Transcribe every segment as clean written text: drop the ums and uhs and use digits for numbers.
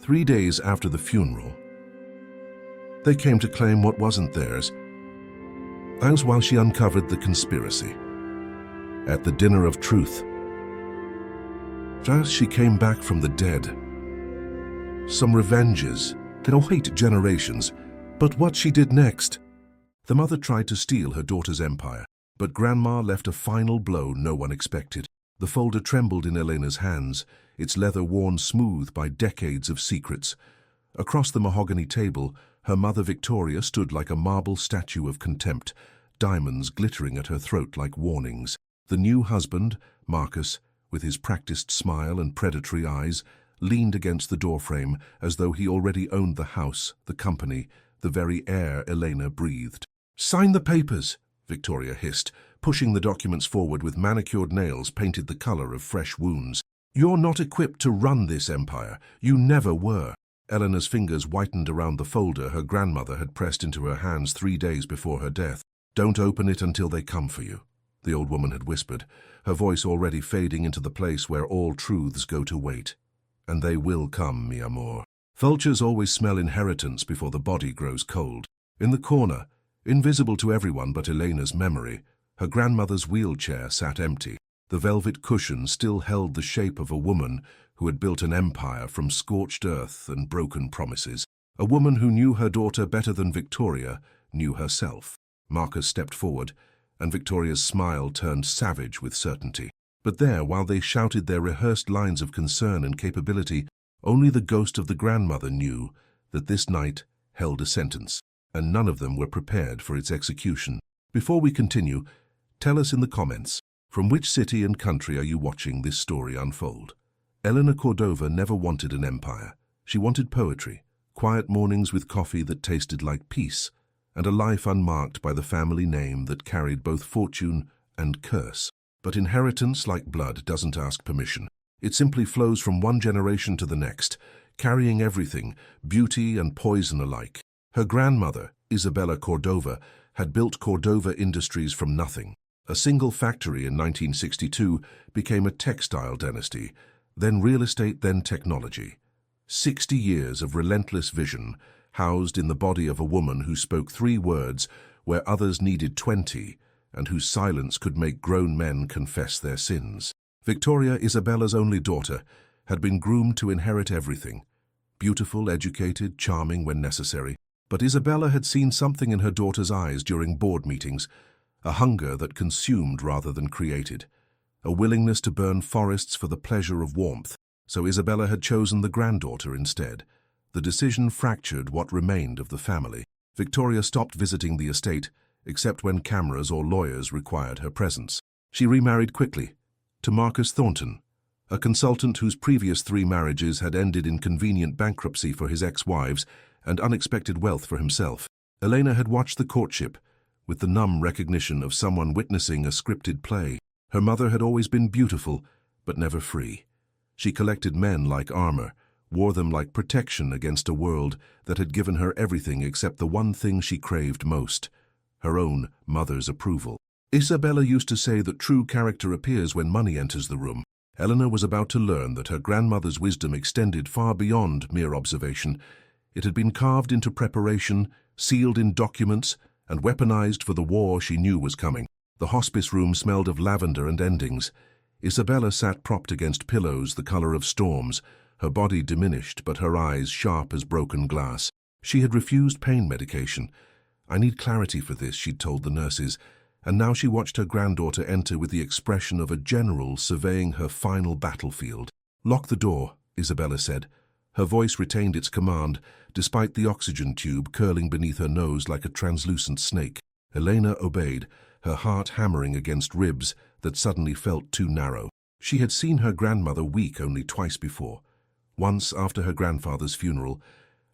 3 days after the funeral, they came to claim what wasn't theirs, as while she uncovered the conspiracy. At the dinner of truth, as she came back from the dead, some revenges can await generations, but what she did next? The mother tried to steal her daughter's empire, but Grandma left a final blow no one expected. The folder trembled in Elena's hands, its leather worn smooth by decades of secrets. Across the mahogany table, her mother Victoria stood like a marble statue of contempt, diamonds glittering at her throat like warnings. The new husband, Marcus, with his practiced smile and predatory eyes, leaned against the doorframe as though he already owned the house, the company, the very air Elena breathed. "Sign the papers," Victoria hissed, pushing the documents forward with manicured nails painted the color of fresh wounds. "You're not equipped to run this empire. You never were." Eleanor's fingers whitened around the folder her grandmother had pressed into her hands 3 days before her death. "Don't open it until they come for you," the old woman had whispered, her voice already fading into the place where all truths go to wait. "And they will come, mi amor. Vultures always smell inheritance before the body grows cold." In the corner, invisible to everyone but Elena's memory, her grandmother's wheelchair sat empty. The velvet cushion still held the shape of a woman who had built an empire from scorched earth and broken promises. A woman who knew her daughter better than Victoria knew herself. Marcus stepped forward, and Victoria's smile turned savage with certainty. But there, while they shouted their rehearsed lines of concern and capability, only the ghost of the grandmother knew that this night held a sentence, and none of them were prepared for its execution. Before we continue, tell us in the comments, from which city and country are you watching this story unfold? Elena Cordova never wanted an empire. She wanted poetry, quiet mornings with coffee that tasted like peace, and a life unmarked by the family name that carried both fortune and curse. But inheritance, like blood, doesn't ask permission. It simply flows from one generation to the next, carrying everything, beauty and poison alike. Her grandmother, Isabella Cordova, had built Cordova Industries from nothing. A single factory in 1962 became a textile dynasty, then real estate, then technology. 60 years of relentless vision, housed in the body of a woman who spoke 3 words where others needed 20, and whose silence could make grown men confess their sins. Victoria, Isabella's only daughter, had been groomed to inherit everything. Beautiful, educated, charming when necessary. But Isabella had seen something in her daughter's eyes during board meetings, a hunger that consumed rather than created, a willingness to burn forests for the pleasure of warmth. So Isabella had chosen the granddaughter instead. The decision fractured what remained of the family. Victoria stopped visiting the estate, except when cameras or lawyers required her presence. She remarried quickly, to Marcus Thornton, a consultant whose previous 3 marriages had ended in convenient bankruptcy for his ex-wives and unexpected wealth for himself. Elena had watched the courtship, with the numb recognition of someone witnessing a scripted play. Her mother had always been beautiful, but never free. She collected men like armor, wore them like protection against a world that had given her everything except the one thing she craved most, her own mother's approval. Isabella used to say that true character appears when money enters the room. Eleanor was about to learn that her grandmother's wisdom extended far beyond mere observation. It had been carved into preparation, sealed in documents, and weaponized for the war she knew was coming. The hospice room smelled of lavender and endings. Isabella sat propped against pillows the color of storms, her body diminished but her eyes sharp as broken glass. She had refused pain medication. "I need clarity for this," she'd told the nurses, and now she watched her granddaughter enter with the expression of a general surveying her final battlefield. "Lock the door," Isabella said. Her voice retained its command, despite the oxygen tube curling beneath her nose like a translucent snake. Elena obeyed, her heart hammering against ribs that suddenly felt too narrow. She had seen her grandmother weak only twice before, once after her grandfather's funeral,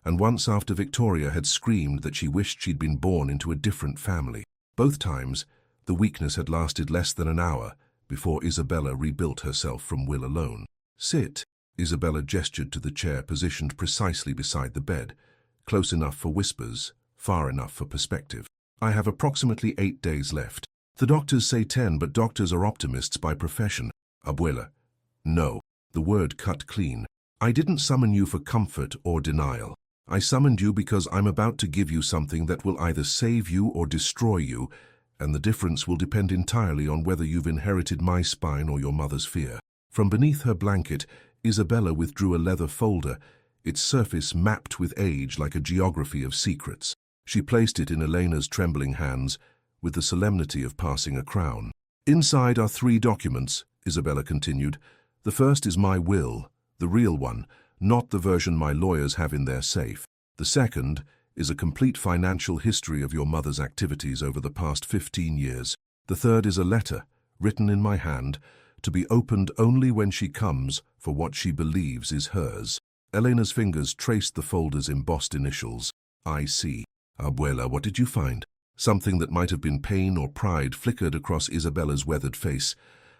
and once after Victoria had screamed that she wished she'd been born into a different family. Both times, the weakness had lasted less than an hour before Isabella rebuilt herself from will alone. "Sit," Isabella gestured to the chair positioned precisely beside the bed, close enough for whispers, far enough for perspective. "I have approximately 8 days left. The doctors say 10, but doctors are optimists by profession." "Abuela." "No." The word cut clean. I didn't summon you for comfort or denial. I summoned you because I'm about to give you something that will either save you or destroy you, and the difference will depend entirely on whether you've inherited my spine or your mother's fear. From beneath her blanket, Isabella withdrew a leather folder, its surface mapped with age like a geography of secrets. She placed it in Elena's trembling hands with the solemnity of passing a crown. Inside are 3 documents, Isabella continued. The first is my will, the real one, not the version my lawyers have in their safe. The second is a complete financial history of your mother's activities over the past 15 years. The third is a letter, written in my hand, to be opened only when she comes for what she believes is hers. Elena's fingers traced the folder's embossed initials. I see. Abuela, what did you find? Something that might have been pain or pride flickered across Isabella's weathered face.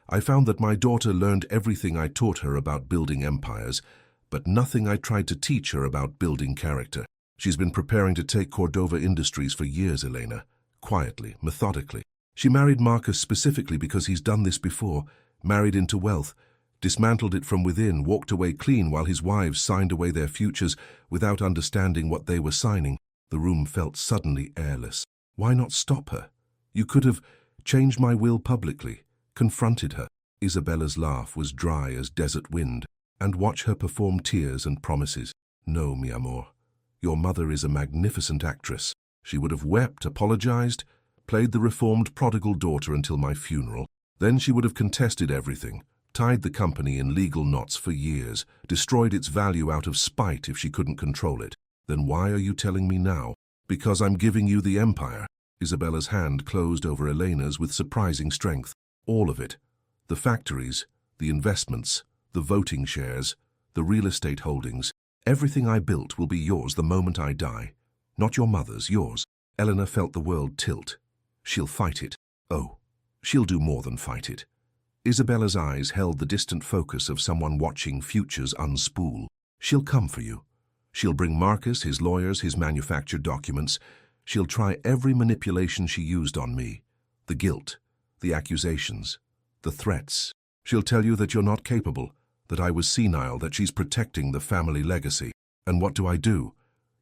I found that my daughter learned everything I taught her about building empires, but nothing I tried to teach her about building character. She's been preparing to take Cordova Industries for years, Elena. Quietly, methodically. She married Marcus specifically because he's done this before, married into wealth, dismantled it from within, walked away clean while his wives signed away their futures without understanding what they were signing. The room felt suddenly airless. Why not stop her? You could have changed my will publicly, confronted her. Isabella's laugh was dry as desert wind, and watch her perform tears and promises. No, mi amor. Your mother is a magnificent actress. She would have wept, apologized, played the reformed prodigal daughter until my funeral. Then she would have contested everything, tied the company in legal knots for years, destroyed its value out of spite if she couldn't control it. Then why are you telling me now? Because I'm giving you the empire. Isabella's hand closed over Elena's with surprising strength. All of it. The factories, the investments, the voting shares, the real estate holdings. Everything I built will be yours the moment I die. Not your mother's, yours. Elena felt the world tilt. She'll fight it. Oh, she'll do more than fight it. Isabella's eyes held the distant focus of someone watching futures unspool. She'll come for you. She'll bring Marcus, his lawyers, his manufactured documents. She'll try every manipulation she used on me. The guilt, the accusations, the threats. She'll tell you that you're not capable, that I was senile, that she's protecting the family legacy. And what do?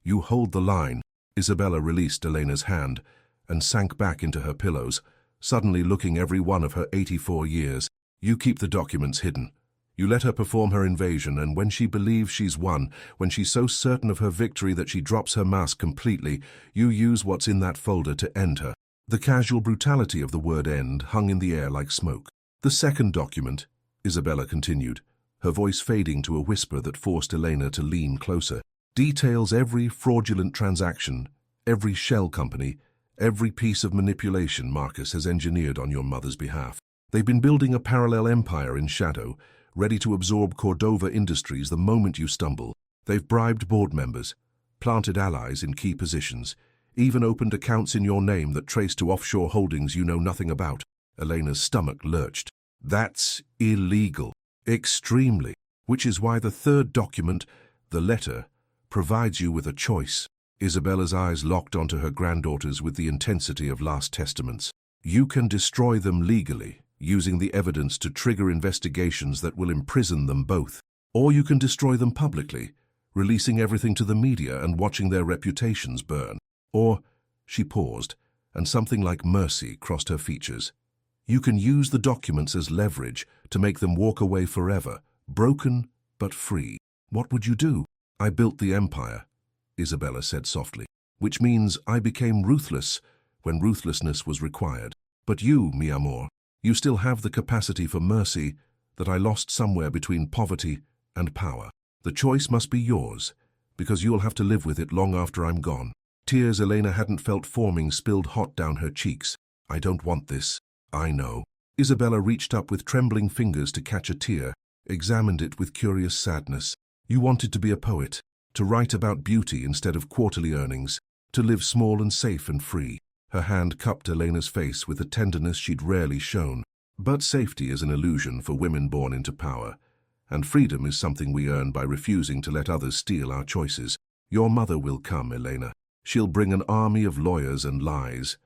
You hold the line. Isabella released Elena's hand and sank back into her pillows, suddenly looking every one of her 84 years. You keep the documents hidden. You let her perform her invasion, and when she believes she's won, when she's so certain of her victory that she drops her mask completely, you use what's in that folder to end her. The casual brutality of the word end hung in the air like smoke. The second document, Isabella continued, her voice fading to a whisper that forced Elena to lean closer, details every fraudulent transaction, every shell company, every piece of manipulation Marcus has engineered on your mother's behalf. They've been building a parallel empire in shadow, ready to absorb Cordova Industries the moment you stumble. They've bribed board members, planted allies in key positions, even opened accounts in your name that trace to offshore holdings you know nothing about. Elena's stomach lurched. That's illegal. Extremely. Which is why the third document, the letter, provides you with a choice. Isabella's eyes locked onto her granddaughters with the intensity of last testaments. You can destroy them legally, using the evidence to trigger investigations that will imprison them both. Or you can destroy them publicly, releasing everything to the media and watching their reputations burn. Or, she paused, and something like mercy crossed her features. You can use the documents as leverage to make them walk away forever, broken but free. What would you do? I built the empire, Isabella said softly, which means I became ruthless when ruthlessness was required. But you, mi amor, you still have the capacity for mercy that I lost somewhere between poverty and power. The choice must be yours, because you'll have to live with it long after I'm gone. Tears Elena hadn't felt forming spilled hot down her cheeks. I don't want this. I know. Isabella reached up with trembling fingers to catch a tear, examined it with curious sadness. You wanted to be a poet, to write about beauty instead of quarterly earnings, to live small and safe and free. Her hand cupped Elena's face with a tenderness she'd rarely shown. But safety is an illusion for women born into power, and freedom is something we earn by refusing to let others steal our choices. Your mother will come, Elena. She'll bring an army of lawyers and lies,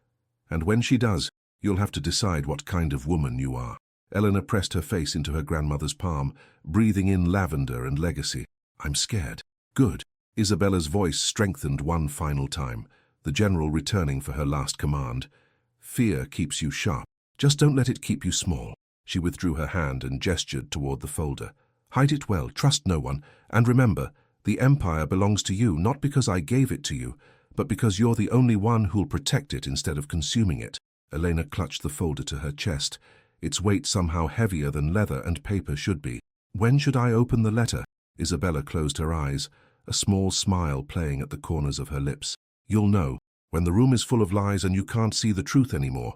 and when she does, you'll have to decide what kind of woman you are. Elena pressed her face into her grandmother's palm, breathing in lavender and legacy. I'm scared. Good. Isabella's voice strengthened one final time, the general returning for her last command. Fear keeps you sharp. Just don't let it keep you small. She withdrew her hand and gestured toward the folder. Hide it well, trust no one, and remember, the Empire belongs to you not because I gave it to you, but because you're the only one who'll protect it instead of consuming it. Elena clutched the folder to her chest, its weight somehow heavier than leather and paper should be. When should I open the letter? Isabella closed her eyes, a small smile playing at the corners of her lips. You'll know, when the room is full of lies and you can't see the truth anymore.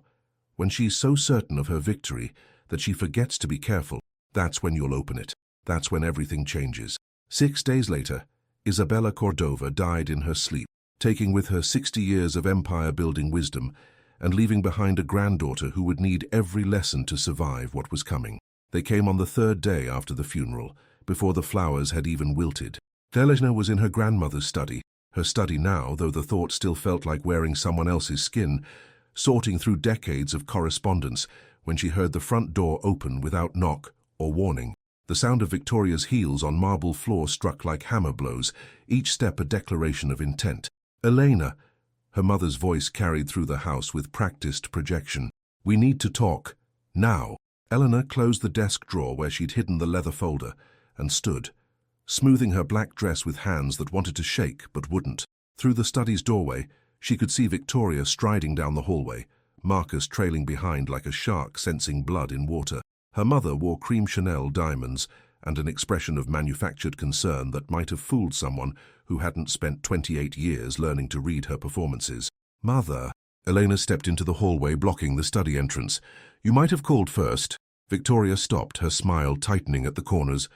When she's so certain of her victory that she forgets to be careful, that's when you'll open it. That's when everything changes. 6 days later, Isabella Cordova died in her sleep, taking with her 60 years of empire-building wisdom and leaving behind a granddaughter who would need every lesson to survive what was coming. They came on the 3rd day after the funeral, before the flowers had even wilted. Elena was in her grandmother's study, her study now, though the thought still felt like wearing someone else's skin, sorting through decades of correspondence when she heard the front door open without knock or warning. The sound of Victoria's heels on marble floor struck like hammer blows, each step a declaration of intent. Elena, her mother's voice carried through the house with practiced projection. We need to talk. Now. Eleanor closed the desk drawer where she'd hidden the leather folder and stood, smoothing her black dress with hands that wanted to shake but wouldn't. Through the study's doorway, she could see Victoria striding down the hallway, Marcus trailing behind like a shark sensing blood in water. Her mother wore cream Chanel diamonds and an expression of manufactured concern that might have fooled someone who hadn't spent 28 years learning to read her performances. Mother. Elena stepped into the hallway, blocking the study entrance. You might have called first. Victoria stopped, her smile tightening at the corners.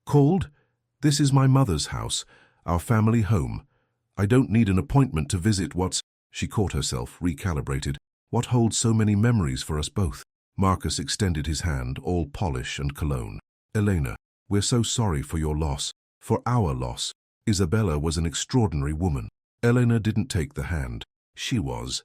Called? This is my mother's house, our family home. I don't need an appointment to visit what's... She caught herself, recalibrated. What holds so many memories for us both? Marcus extended his hand, all polish and cologne. Elena, we're so sorry for your loss, for our loss. Isabella was an extraordinary woman. Elena didn't take the hand. She was.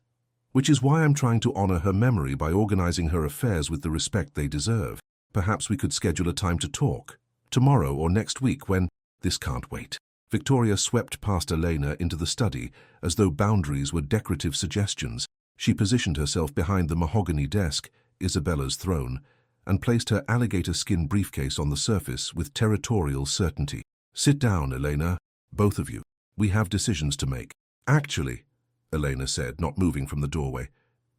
Which is why I'm trying to honor her memory by organizing her affairs with the respect they deserve. Perhaps we could schedule a time to talk. Tomorrow or next week when... This can't wait. Victoria swept past Elena into the study as though boundaries were decorative suggestions. She positioned herself behind the mahogany desk, Isabella's throne, and placed her alligator skin briefcase on the surface with territorial certainty. Sit down, Elena, both of you. We have decisions to make. Actually, Elena said, not moving from the doorway,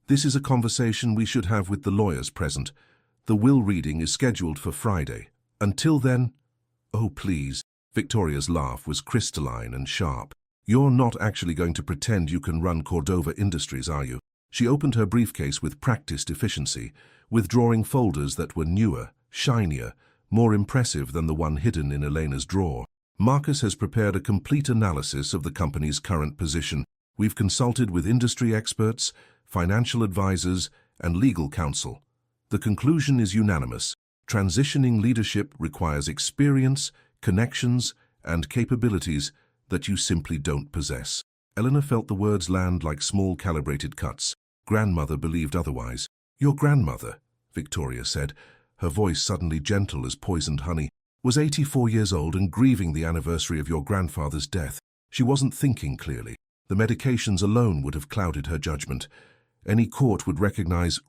this is a conversation we should have with the lawyers present. The will reading is scheduled for Friday. Until then... Oh, please. Victoria's laugh was crystalline and sharp. You're not actually going to pretend you can run Cordova Industries, are you? She opened her briefcase with practiced efficiency, withdrawing folders that were newer, shinier, more impressive than the one hidden in Elena's drawer. Marcus has prepared a complete analysis of the company's current position. We've consulted with industry experts, financial advisors, and legal counsel. The conclusion is unanimous. Transitioning leadership requires experience, connections, and capabilities that you simply don't possess. Eleanor felt the words land like small calibrated cuts. Grandmother believed otherwise. Your grandmother, Victoria said, her voice suddenly gentle as poisoned honey, was 84 years old and grieving the anniversary of your grandfather's death. She wasn't thinking clearly. The medications alone would have clouded her judgment. Any court would recognize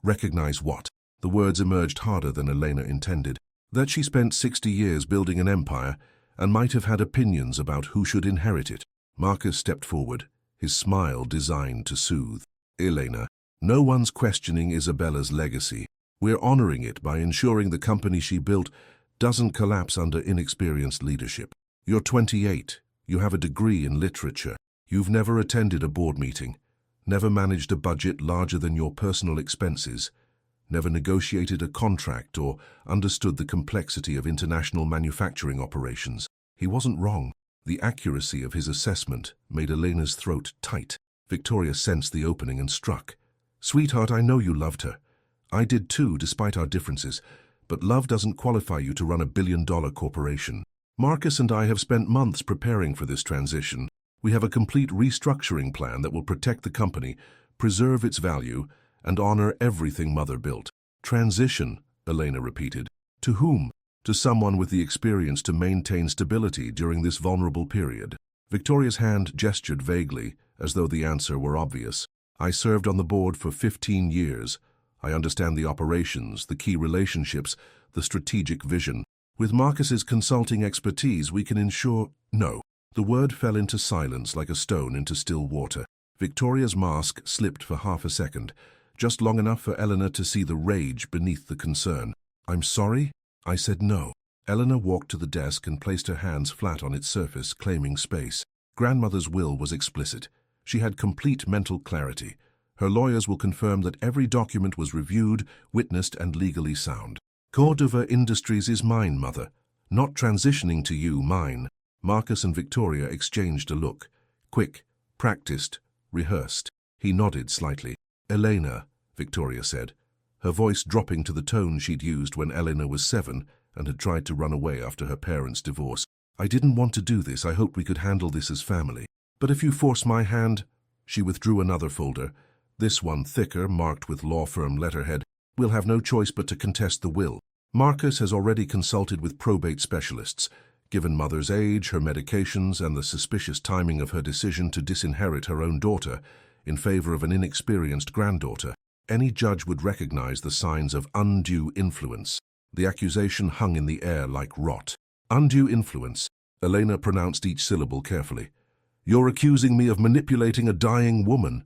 what? The words emerged harder than Elena intended. That she spent 60 years building an empire and might have had opinions about who should inherit it. Marcus stepped forward, his smile designed to soothe. Elena, no one's questioning Isabella's legacy. We're honoring it by ensuring the company she built doesn't collapse under inexperienced leadership. You're 28. You have a degree in literature. You've never attended a board meeting, never managed a budget larger than your personal expenses, never negotiated a contract or understood the complexity of international manufacturing operations. He wasn't wrong. The accuracy of his assessment made Elena's throat tight. Victoria sensed the opening and struck. Sweetheart, I know you loved her. I did too, despite our differences, but love doesn't qualify you to run a billion-dollar corporation. Marcus and I have spent months preparing for this transition. We have a complete restructuring plan that will protect the company, preserve its value, and honor everything Mother built. Transition, Elena repeated. To whom? to someone with the experience to maintain stability during this vulnerable period. Victoria's hand gestured vaguely, as though the answer were obvious. I served on the board for 15 years. I understand the operations, the key relationships, the strategic vision. With Marcus's consulting expertise, we can ensure— No. The word fell into silence like a stone into still water. Victoria's mask slipped for half a second, just long enough for Eleanor to see the rage beneath the concern. I'm sorry? I said no. Eleanor walked to the desk and placed her hands flat on its surface, claiming space. Grandmother's will was explicit. She had complete mental clarity. Her lawyers will confirm that every document was reviewed, witnessed, and legally sound. Cordova Industries is mine, Mother. Not transitioning to you, mine. Marcus and Victoria exchanged a look. Quick, practiced, rehearsed. He nodded slightly. Elena, Victoria said, her voice dropping to the tone she'd used when Eleanor was 7 and had tried to run away after her parents' divorce. I didn't want to do this. I hoped we could handle this as family. But if you force my hand— She withdrew another folder, this one thicker, marked with law firm letterhead. We'll have no choice but to contest the will. Marcus has already consulted with probate specialists. Given Mother's age, her medications, and the suspicious timing of her decision to disinherit her own daughter in favor of an inexperienced granddaughter, any judge would recognize the signs of undue influence. The accusation hung in the air like rot. Undue influence. Elena pronounced each syllable carefully. You're accusing me of manipulating a dying woman.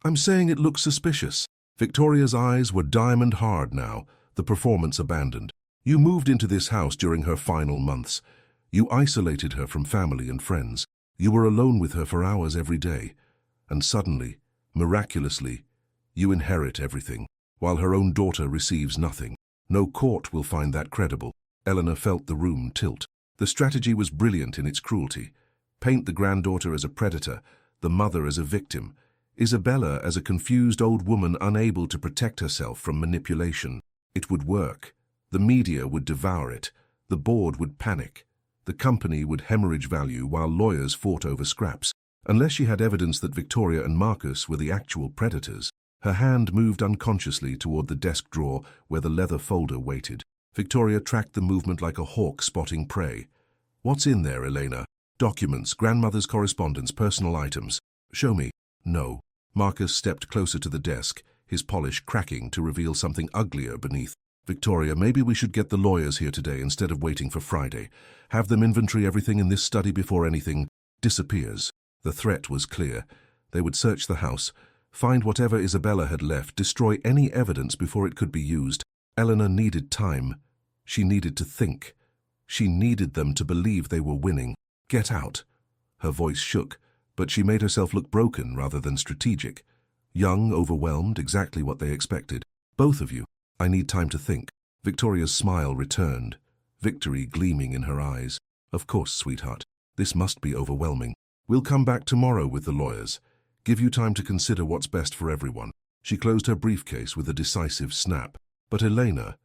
I'm saying it looks suspicious. Victoria's eyes were diamond hard now, the performance abandoned. You moved into this house during her final months. You isolated her from family and friends. You were alone with her for hours every day. And suddenly, miraculously, you inherit everything, while her own daughter receives nothing. No court will find that credible. Eleanor felt the room tilt. The strategy was brilliant in its cruelty. Paint the granddaughter as a predator, the mother as a victim, Isabella as a confused old woman unable to protect herself from manipulation. It would work. The media would devour it. The board would panic. The company would hemorrhage value while lawyers fought over scraps. Unless she had evidence that Victoria and Marcus were the actual predators. Her hand moved unconsciously toward the desk drawer where the leather folder waited. Victoria tracked the movement like a hawk spotting prey. What's in there, Elena? Documents, grandmother's correspondence, personal items. Show me. No. Marcus stepped closer to the desk, his polish cracking to reveal something uglier beneath. Victoria, maybe we should get the lawyers here today instead of waiting for Friday. Have them inventory everything in this study before anything disappears. The threat was clear. They would search the house, find whatever Isabella had left, destroy any evidence before it could be used. Eleanor needed time. She needed to think. She needed them to believe they were winning. Get out. Her voice shook, but she made herself look broken rather than strategic. Young, overwhelmed, exactly what they expected. Both of you. I need time to think. Victoria's smile returned, victory gleaming in her eyes. Of course, sweetheart. This must be overwhelming. We'll come back tomorrow with the lawyers. Give you time to consider what's best for everyone. She closed her briefcase with a decisive snap. But Elena,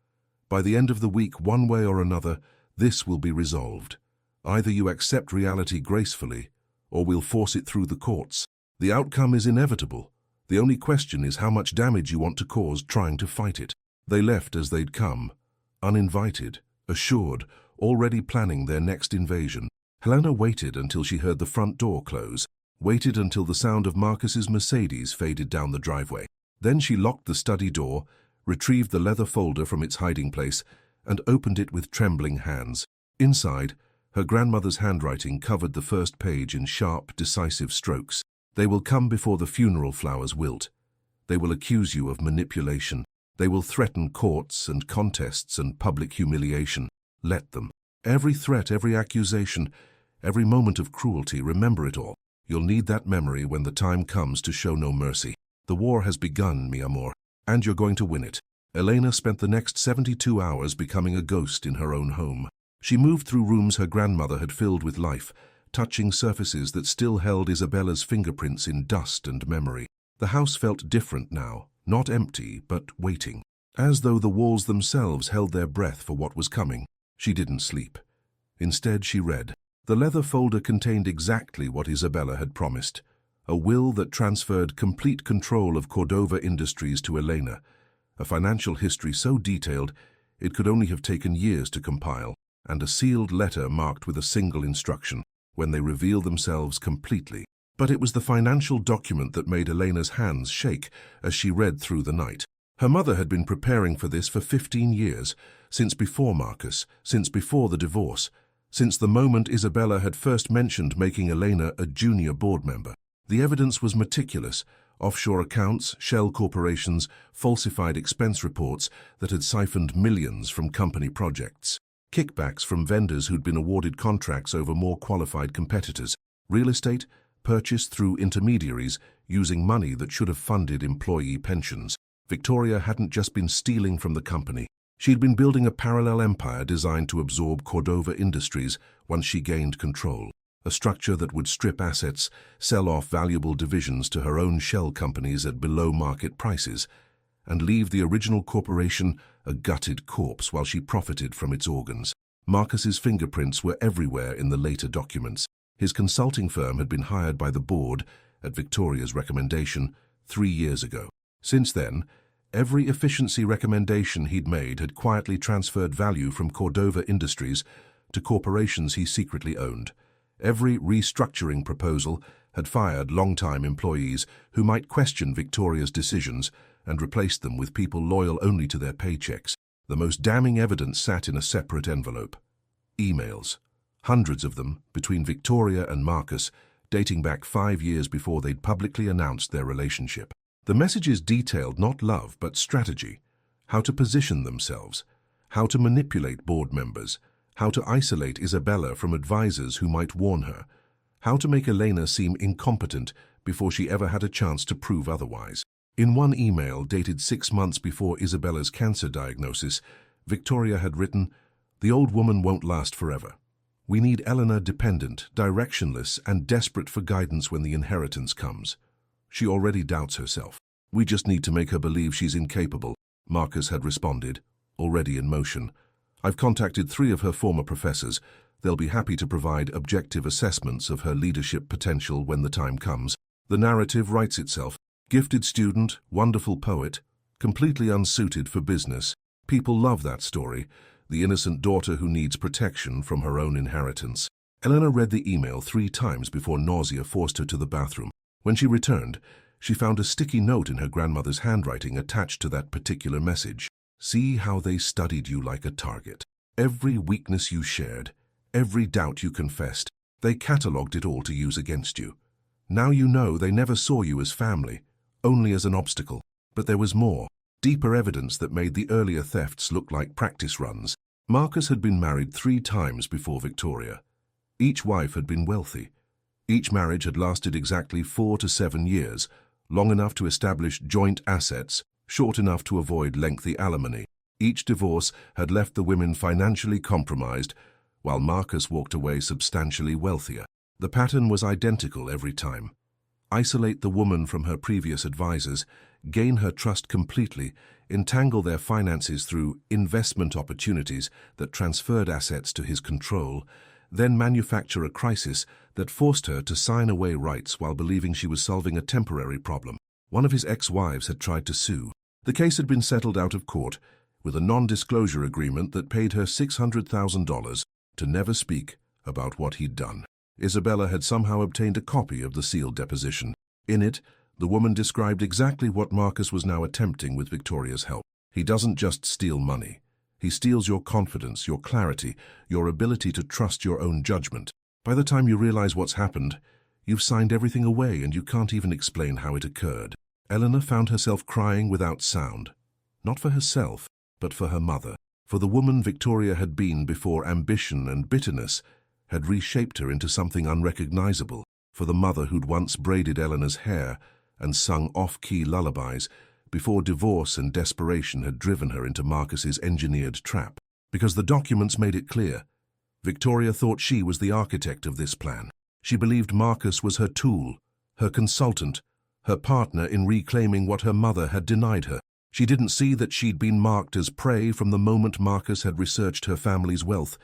by the end of the week, one way or another, this will be resolved. Either you accept reality gracefully, or we'll force it through the courts. The outcome is inevitable. The only question is how much damage you want to cause trying to fight it. They left as they'd come, uninvited, assured, already planning their next invasion. Helena waited until she heard the front door close, waited until the sound of Marcus's Mercedes faded down the driveway. Then she locked the study door, retrieved the leather folder from its hiding place, and opened it with trembling hands. Inside, her grandmother's handwriting covered the first page in sharp, decisive strokes. They will come before the funeral flowers wilt. They will accuse you of manipulation. They will threaten courts and contests and public humiliation. Let them. Every threat, every accusation, every moment of cruelty, remember it all. You'll need that memory when the time comes to show no mercy. The war has begun, mi amor, and you're going to win it. Elena spent the next 72 hours becoming a ghost in her own home. She moved through rooms her grandmother had filled with life, touching surfaces that still held Isabella's fingerprints in dust and memory. The house felt different now, not empty, but waiting, as though the walls themselves held their breath for what was coming. She didn't sleep. Instead, she read. The leather folder contained exactly what Isabella had promised, a will that transferred complete control of Cordova Industries to Elena, a financial history so detailed It could only have taken years to compile, and a sealed letter marked with a single instruction, when they reveal themselves completely. But it was the financial document that made Elena's hands shake as she read through the night. Her mother had been preparing for this for 15 years, since before Marcus, since before the divorce, since the moment Isabella had first mentioned making Elena a junior board member. The evidence was meticulous: offshore accounts, shell corporations, falsified expense reports that had siphoned millions from company projects, kickbacks from vendors who'd been awarded contracts over more qualified competitors, real estate purchased through intermediaries using money that should have funded employee pensions. Victoria hadn't just been stealing from the company. She'd been building a parallel empire designed to absorb Cordova Industries once she gained control, a structure that would strip assets, sell off valuable divisions to her own shell companies at below-market prices, and leave the original corporation a gutted corpse while she profited from its organs. Marcus's fingerprints were everywhere in the later documents. His consulting firm had been hired by the board, at Victoria's recommendation, 3 years ago. Since then, every efficiency recommendation he'd made had quietly transferred value from Cordova Industries to corporations he secretly owned. Every restructuring proposal had fired long-time employees who might question Victoria's decisions and replaced them with people loyal only to their paychecks. The most damning evidence sat in a separate envelope: emails. Hundreds of them, between Victoria and Marcus, dating back 5 years before they'd publicly announced their relationship. The messages detailed not love but strategy: how to position themselves, how to manipulate board members, how to isolate Isabella from advisors who might warn her, how to make Elena seem incompetent before she ever had a chance to prove otherwise. In one email dated 6 months before Isabella's cancer diagnosis, Victoria had written, "The old woman won't last forever. We need Elena dependent, directionless, and desperate for guidance when the inheritance comes. She already doubts herself. We just need to make her believe she's incapable," Marcus had responded, already in motion. "I've contacted 3 of her former professors. They'll be happy to provide objective assessments of her leadership potential when the time comes." The narrative writes itself. Gifted student, wonderful poet, completely unsuited for business. People love that story. The innocent daughter who needs protection from her own inheritance. Elena read the email 3 times before nausea forced her to the bathroom. When she returned, she found a sticky note in her grandmother's handwriting attached to that particular message. "See how they studied you like a target. Every weakness you shared, every doubt you confessed, they catalogued it all to use against you. Now you know they never saw you as family, only as an obstacle." But there was more, deeper evidence that made the earlier thefts look like practice runs. Marcus had been married 3 times before Victoria. Each wife had been wealthy. Each marriage had lasted exactly 4 to 7 years, long enough to establish joint assets, short enough to avoid lengthy alimony. Each divorce had left the women financially compromised, while Marcus walked away substantially wealthier. The pattern was identical every time. Isolate the woman from her previous advisors, gain her trust completely, entangle their finances through investment opportunities that transferred assets to his control, then manufacture a crisis that forced her to sign away rights while believing she was solving a temporary problem. One of his ex-wives had tried to sue. The case had been settled out of court with a non-disclosure agreement that paid her $600,000 to never speak about what he'd done. Isabella had somehow obtained a copy of the sealed deposition. In it, the woman described exactly what Marcus was now attempting with Victoria's help. He doesn't just steal money. He steals your confidence, your clarity, your ability to trust your own judgment. By the time you realize what's happened, you've signed everything away and you can't even explain how it occurred. Eleanor found herself crying without sound. Not for herself, but for her mother. For the woman Victoria had been before ambition and bitterness had reshaped her into something unrecognizable. For the mother who'd once braided Eleanor's hair and sung off-key lullabies before divorce and desperation had driven her into Marcus's engineered trap. Because the documents made it clear, Victoria thought she was the architect of this plan. She believed Marcus was her tool, her consultant, her partner in reclaiming what her mother had denied her. She didn't see that she'd been marked as prey from the moment Marcus had researched her family's wealth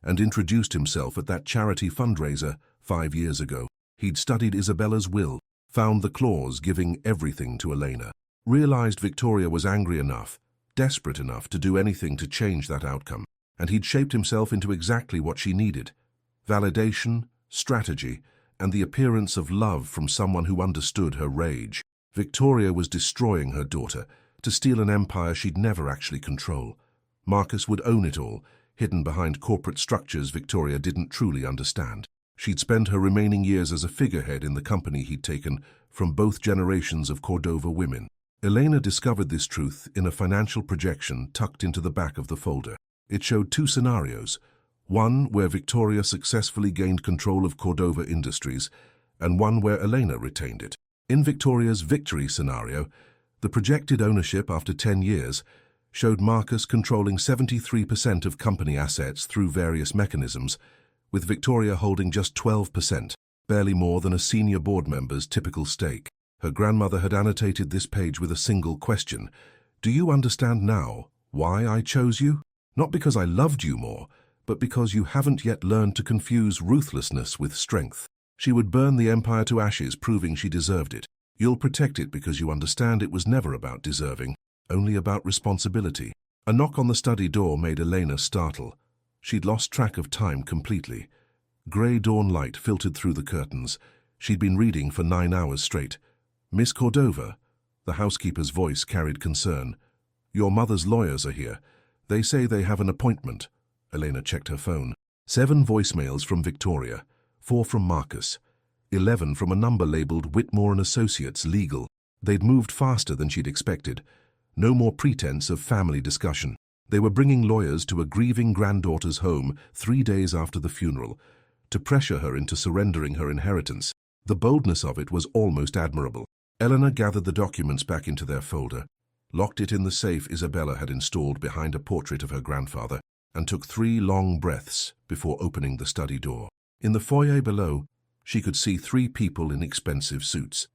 and introduced himself at that charity fundraiser 5 years ago. He'd studied Isabella's will, found the clause giving everything to Elena, realized Victoria was angry enough desperate enough to do anything to change that outcome, and he'd shaped himself into exactly what she needed: validation, strategy, and the appearance of love from someone who understood her rage. Victoria was destroying her daughter to steal an empire she'd never actually control. Marcus would own it all, hidden behind corporate structures Victoria didn't truly understand. She'd spend her remaining years as a figurehead in the company he'd taken from both generations of Cordova women. Elena discovered this truth in a financial projection tucked into the back of the folder. It showed two scenarios: one where Victoria successfully gained control of Cordova Industries, and one where Elena retained it. In Victoria's victory scenario, the projected ownership after 10 years showed Marcus controlling 73% of company assets through various mechanisms, with Victoria holding just 12%, barely more than a senior board member's typical stake. Her grandmother had annotated this page with a single question: "Do you understand now why I chose you? Not because I loved you more, but because you haven't yet learned to confuse ruthlessness with strength." She would burn the empire to ashes, proving she deserved it. You'll protect it because you understand it was never about deserving, only about responsibility. A knock on the study door made Elena startle. She'd lost track of time completely. Grey dawn light filtered through the curtains. She'd been reading for 9 hours straight. "Miss Cordova," the housekeeper's voice carried concern. "Your mother's lawyers are here. They say they have an appointment." Elena checked her phone. 7 voicemails from Victoria, 4 from Marcus, 11 from a number labeled Whitmore and Associates Legal. They'd moved faster than she'd expected. No more pretense of family discussion. They were bringing lawyers to a grieving granddaughter's home 3 days after the funeral, to pressure her into surrendering her inheritance. The boldness of it was almost admirable. Eleanor gathered the documents back into their folder, locked it in the safe Isabella had installed behind a portrait of her grandfather, and took 3 long breaths before opening the study door. In the foyer below, she could see 3 people in expensive suits.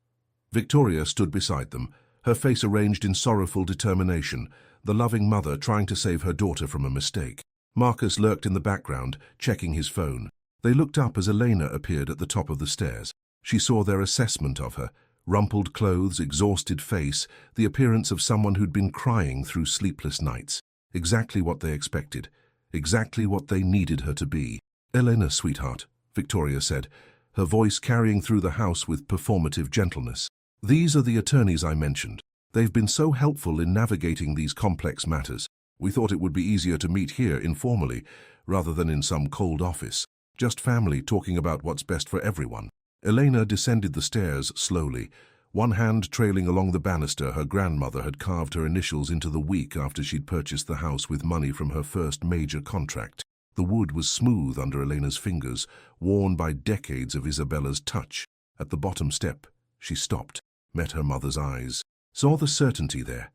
Victoria stood beside them, her face arranged in sorrowful determination, the loving mother trying to save her daughter from a mistake. Marcus lurked in the background, checking his phone. They looked up as Elena appeared at the top of the stairs. She saw their assessment of her: rumpled clothes, exhausted face, the appearance of someone who'd been crying through sleepless nights. Exactly what they expected, exactly what they needed her to be. "Elena, sweetheart," Victoria said, her voice carrying through the house with performative gentleness. "These are the attorneys I mentioned. They've been so helpful in navigating these complex matters. We thought it would be easier to meet here informally, rather than in some cold office. Just family talking about what's best for everyone." Elena descended the stairs slowly, one hand trailing along the banister her grandmother had carved her initials into the week after she'd purchased the house with money from her first major contract. The wood was smooth under Elena's fingers, worn by decades of Isabella's touch. At the bottom step, she stopped, met her mother's eyes, saw the certainty there,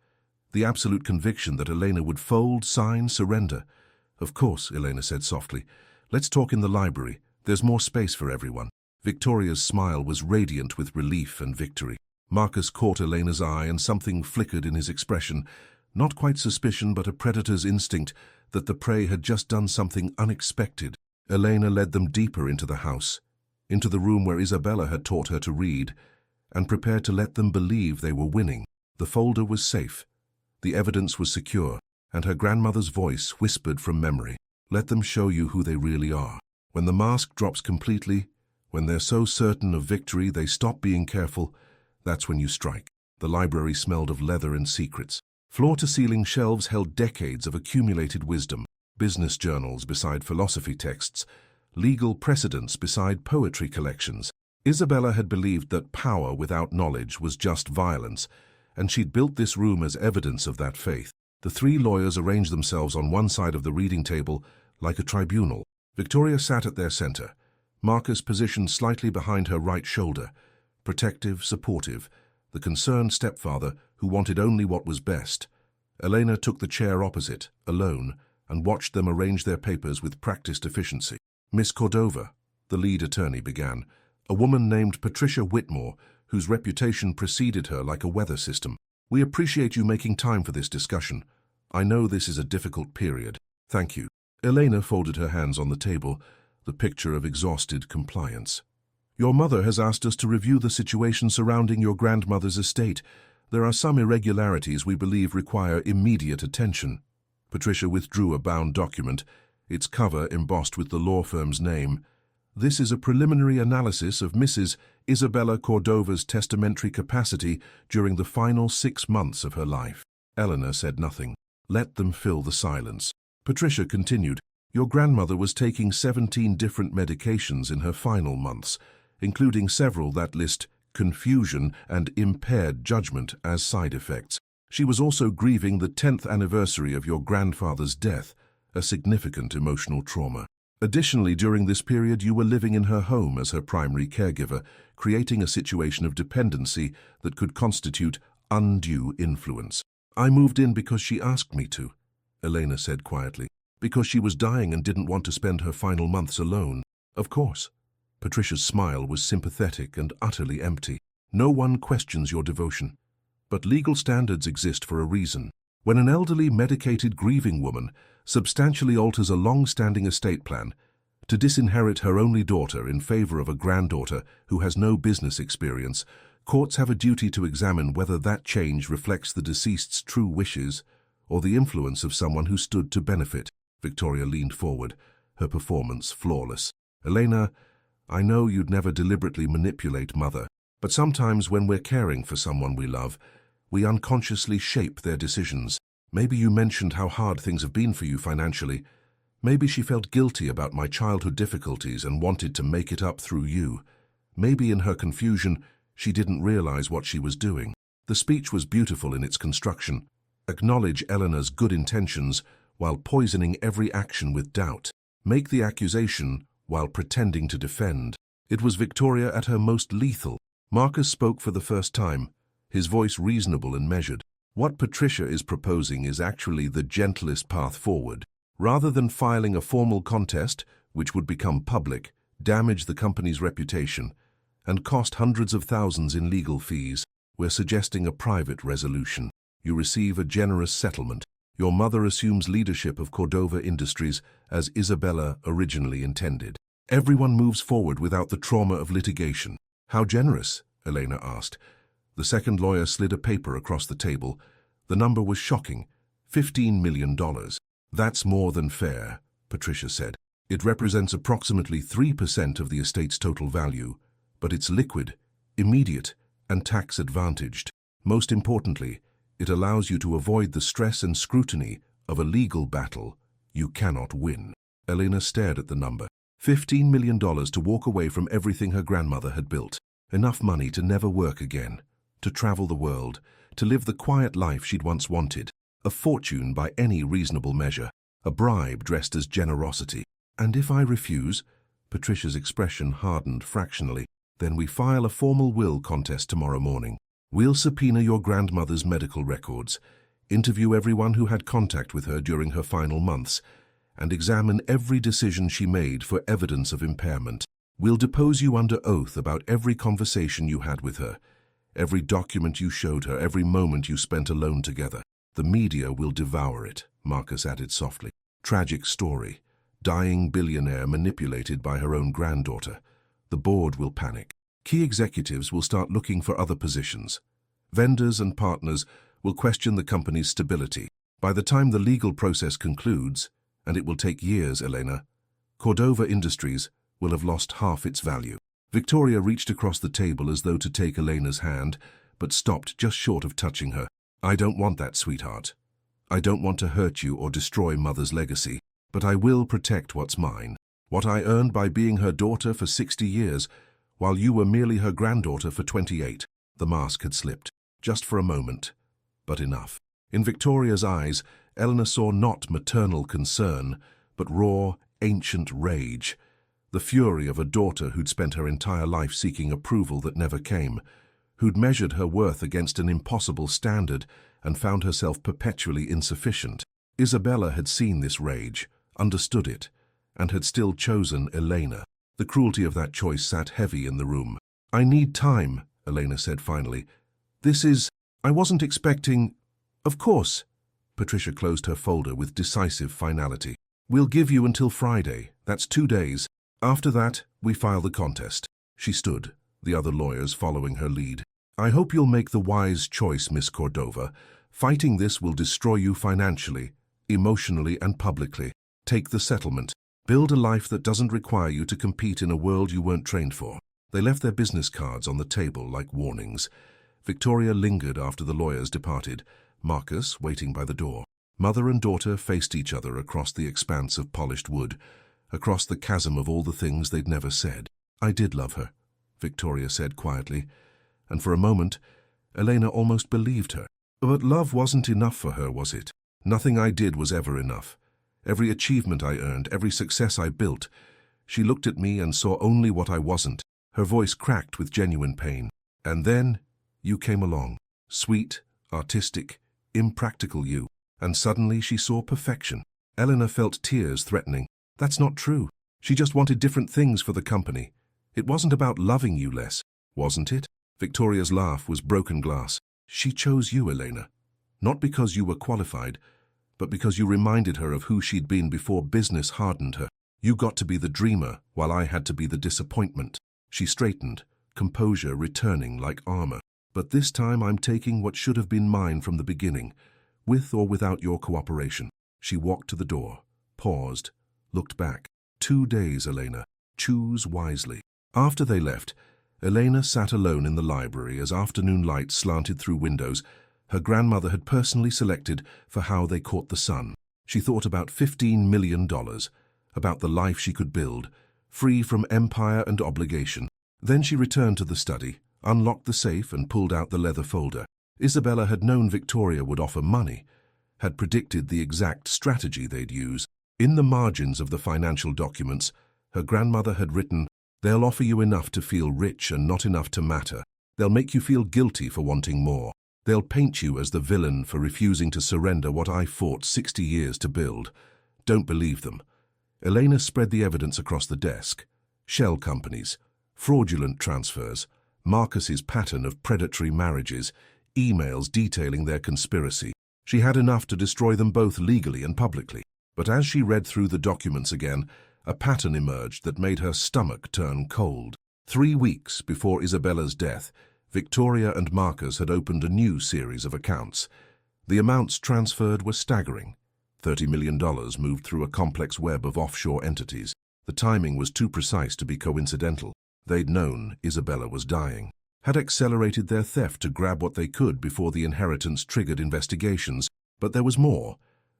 the absolute conviction that Elena would fold, sign, surrender. "Of course," Elena said softly. "Let's talk in the library. There's more space for everyone." Victoria's smile was radiant with relief and victory. Marcus caught Elena's eye, and something flickered in his expression. Not quite suspicion, but a predator's instinct that the prey had just done something unexpected. Elena led them deeper into the house, into the room where Isabella had taught her to read, and prepared to let them believe they were winning. The folder was safe, the evidence was secure, and her grandmother's voice whispered from memory, "Let them show you who they really are." When the mask drops completely, when they're so certain of victory they stop being careful, that's when you strike. The library smelled of leather and secrets. Floor-to-ceiling shelves held decades of accumulated wisdom, business journals beside philosophy texts, legal precedents beside poetry collections. Isabella had believed that power without knowledge was just violence, and she'd built this room as evidence of that faith. The 3 lawyers arranged themselves on one side of the reading table, like a tribunal. Victoria sat at their center, Marcus positioned slightly behind her right shoulder, protective, supportive, the concerned stepfather who wanted only what was best. Elena took the chair opposite, alone, and watched them arrange their papers with practiced efficiency. "Miss Cordova," the lead attorney began, a woman named Patricia Whitmore, whose reputation preceded her like a weather system. "We appreciate you making time for this discussion. I know this is a difficult period. Thank you." Elena folded her hands on the table, the picture of exhausted compliance. "Your mother has asked us to review the situation surrounding your grandmother's estate. There are some irregularities we believe require immediate attention. Patricia withdrew a bound document, its cover embossed with the law firm's name. This is a preliminary analysis of Mrs. Isabella Cordova's testamentary capacity during the final 6 months of her life. Eleanor said nothing. Let them fill the silence. Patricia continued, Your grandmother was taking 17 different medications in her final months, including several that list confusion and impaired judgment as side effects. She was also grieving the 10th anniversary of your grandfather's death, a significant emotional trauma. Additionally, during this period, you were living in her home as her primary caregiver, creating a situation of dependency that could constitute undue influence. I moved in because she asked me to, Elena said quietly, because she was dying and didn't want to spend her final months alone. Of course. Patricia's smile was sympathetic and utterly empty. No one questions your devotion. But legal standards exist for a reason. When an elderly, medicated, grieving woman substantially alters a long-standing estate plan to disinherit her only daughter in favor of a granddaughter who has no business experience, courts have a duty to examine whether that change reflects the deceased's true wishes or the influence of someone who stood to benefit. Victoria leaned forward, her performance flawless. Elena, I know you'd never deliberately manipulate Mother, but sometimes when we're caring for someone we love, we unconsciously shape their decisions. Maybe you mentioned how hard things have been for you financially. Maybe she felt guilty about my childhood difficulties and wanted to make it up through you. Maybe in her confusion, she didn't realize what she was doing. The speech was beautiful in its construction. Acknowledge Eleanor's good intentions while poisoning every action with doubt. Make the accusation while pretending to defend. It was Victoria at her most lethal. Marcus spoke for the first time, his voice reasonable and measured. What Patricia is proposing is actually the gentlest path forward. Rather than filing a formal contest, which would become public, damage the company's reputation, and cost hundreds of thousands in legal fees, we're suggesting a private resolution. You receive a generous settlement. Your mother assumes leadership of Cordova Industries as Isabella originally intended. Everyone moves forward without the trauma of litigation. How generous? Elena asked. The second lawyer slid a paper across the table. The number was shocking. $15 million. That's more than fair, Patricia said. It represents approximately 3% of the estate's total value, but it's liquid, immediate, and tax-advantaged. Most importantly, it allows you to avoid the stress and scrutiny of a legal battle you cannot win. Elena stared at the number. $15 million to walk away from everything her grandmother had built. Enough money to never work again, to travel the world, to live the quiet life she'd once wanted. A fortune by any reasonable measure. A bribe dressed as generosity. And if I refuse? Patricia's expression hardened fractionally. Then we file a formal will contest tomorrow morning. We'll subpoena your grandmother's medical records, interview everyone who had contact with her during her final months, and examine every decision she made for evidence of impairment. We'll depose you under oath about every conversation you had with her, every document you showed her, every moment you spent alone together. The media will devour it, Marcus added softly. Tragic story. Dying billionaire manipulated by her own granddaughter. The board will panic. Key executives will start looking for other positions. Vendors and partners will question the company's stability. By the time the legal process concludes, and it will take years, Elena, Cordova Industries will have lost half its value. Victoria reached across the table as though to take Elena's hand, but stopped just short of touching her. I don't want that, sweetheart. I don't want to hurt you or destroy Mother's legacy, but I will protect what's mine. What I earned by being her daughter for 60 years, while you were merely her granddaughter for 28. The mask had slipped, just for a moment, but enough. In Victoria's eyes, Eleanor saw not maternal concern, but raw, ancient rage. The fury of a daughter who'd spent her entire life seeking approval that never came, who'd measured her worth against an impossible standard and found herself perpetually insufficient. Isabella had seen this rage, understood it, and had still chosen Elena. The cruelty of that choice sat heavy in the room. I need time, Elena said finally. I wasn't expecting... Of course. Patricia closed her folder with decisive finality. We'll give you until Friday. That's 2 days. After that, we file the contest. She stood, the other lawyers following her lead. I hope you'll make the wise choice, Miss Cordova. Fighting this will destroy you financially, emotionally, and publicly. Take the settlement. Build a life that doesn't require you to compete in a world you weren't trained for. They left their business cards on the table like warnings. Victoria lingered after the lawyers departed, Marcus waiting by the door. Mother and daughter faced each other across the expanse of polished wood, across the chasm of all the things they'd never said. I did love her, Victoria said quietly, and for a moment, Elena almost believed her. But love wasn't enough for her, was it? Nothing I did was ever enough. Every achievement I earned, every success I built. She looked at me and saw only what I wasn't. Her voice cracked with genuine pain. And then you came along. Sweet, artistic, impractical you. And suddenly she saw perfection. Eleanor felt tears threatening. That's not true. She just wanted different things for the company. It wasn't about loving you less, wasn't it? Victoria's laugh was broken glass. She chose you, Elena. Not because you were qualified, but because you reminded her of who she'd been before business hardened her. You got to be the dreamer, while I had to be the disappointment. She straightened, composure returning like armor. But this time I'm taking what should have been mine from the beginning, with or without your cooperation. She walked to the door, paused, looked back. 2 days, Elena. Choose wisely. After they left, Elena sat alone in the library as afternoon light slanted through windows her grandmother had personally selected for how they caught the sun. She thought about $15 million, about the life she could build, free from empire and obligation. Then she returned to the study, unlocked the safe and pulled out the leather folder. Isabella had known Victoria would offer money, had predicted the exact strategy they'd use. In the margins of the financial documents, her grandmother had written, "They'll offer you enough to feel rich and not enough to matter. They'll make you feel guilty for wanting more. They'll paint you as the villain for refusing to surrender what I fought 60 years to build. Don't believe them." Elena spread the evidence across the desk. Shell companies, fraudulent transfers, Marcus's pattern of predatory marriages, emails detailing their conspiracy. She had enough to destroy them both legally and publicly. But as she read through the documents again, a pattern emerged that made her stomach turn cold. 3 weeks before Isabella's death, Victoria and Marcus had opened a new series of accounts. The amounts transferred were staggering. $30 million moved through a complex web of offshore entities. The timing was too precise to be coincidental. They'd known Isabella was dying, had accelerated their theft to grab what they could before the inheritance triggered investigations. But there was more.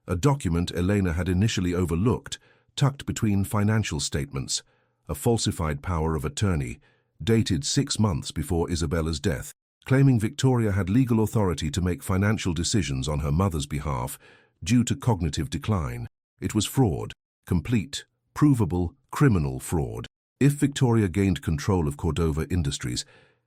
A document Elena had initially overlooked, tucked between financial statements, a falsified power of attorney, dated 6 months before Isabella's death, claiming Victoria had legal authority to make financial decisions on her mother's behalf due to cognitive decline. It was fraud, complete, provable, criminal fraud. If Victoria gained control of Cordova Industries,